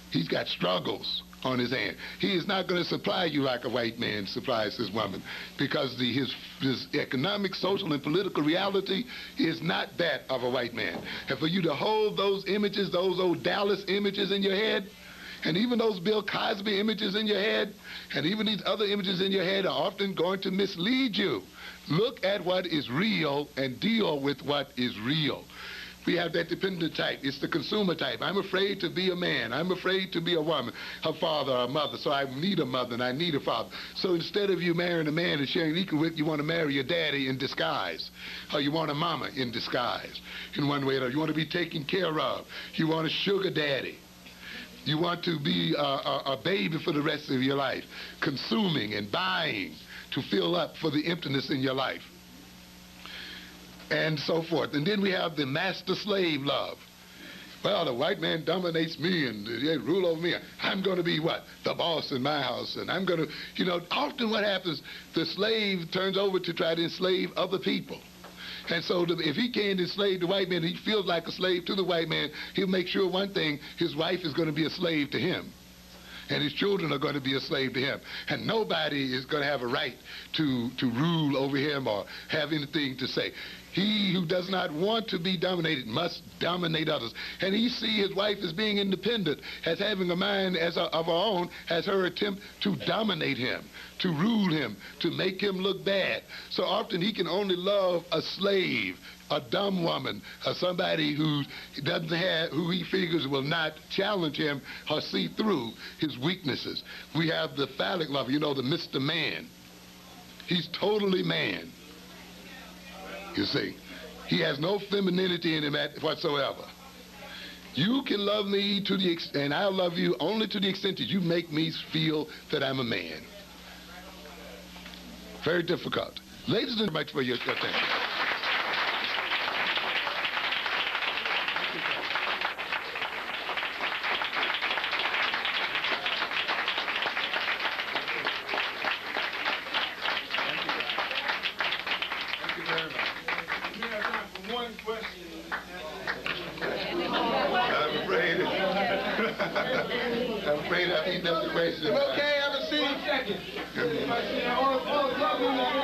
He's got struggles on his hand. He is not going to supply you like a white man supplies his woman, because his economic, social, and political reality is not that of a white man. And for you to hold those images, those old Dallas images in your head, and even those Bill Cosby images in your head, and even these other images in your head are often going to mislead you. Look at what is real and deal with what is real. We have that dependent type. It's the consumer type. I'm afraid to be a man. I'm afraid to be a woman, a father or a mother. So I need a mother and I need a father. So instead of you marrying a man and sharing equal with, you want to marry your daddy in disguise. Or you want a mama in disguise. In one way or another. You want to be taken care of. You want a sugar daddy. You want to be a baby for the rest of your life. Consuming and buying to fill up for the emptiness in your life. And so forth. And then we have the master-slave love. Well, the white man dominates me and they rule over me. I'm going to be what? The boss in my house. And I'm going to, you know, often what happens, the slave turns over to try to enslave other people. And so if he can't enslave the white man, he feels like a slave to the white man, he'll make sure one thing, his wife is going to be a slave to him. And his children are going to be a slave to him. And nobody is going to have a right to rule over him or have anything to say. He who does not want to be dominated must dominate others. And he sees his wife as being independent, as having a mind of her own, as her attempt to dominate him, to rule him, to make him look bad. So often he can only love a slave, a dumb woman, or somebody who doesn't have, who he figures will not challenge him or see through his weaknesses. We have the phallic lover, you know, the Mr. Man. He's totally man. You see, he has no femininity in him whatsoever. You can love me to the extent, and I'll love you only to the extent that you make me feel that I'm a man. Very difficult. Ladies and gentlemen, much for your attention. I'm afraid I've eaten up the question. Okay, have a seat. 1 second.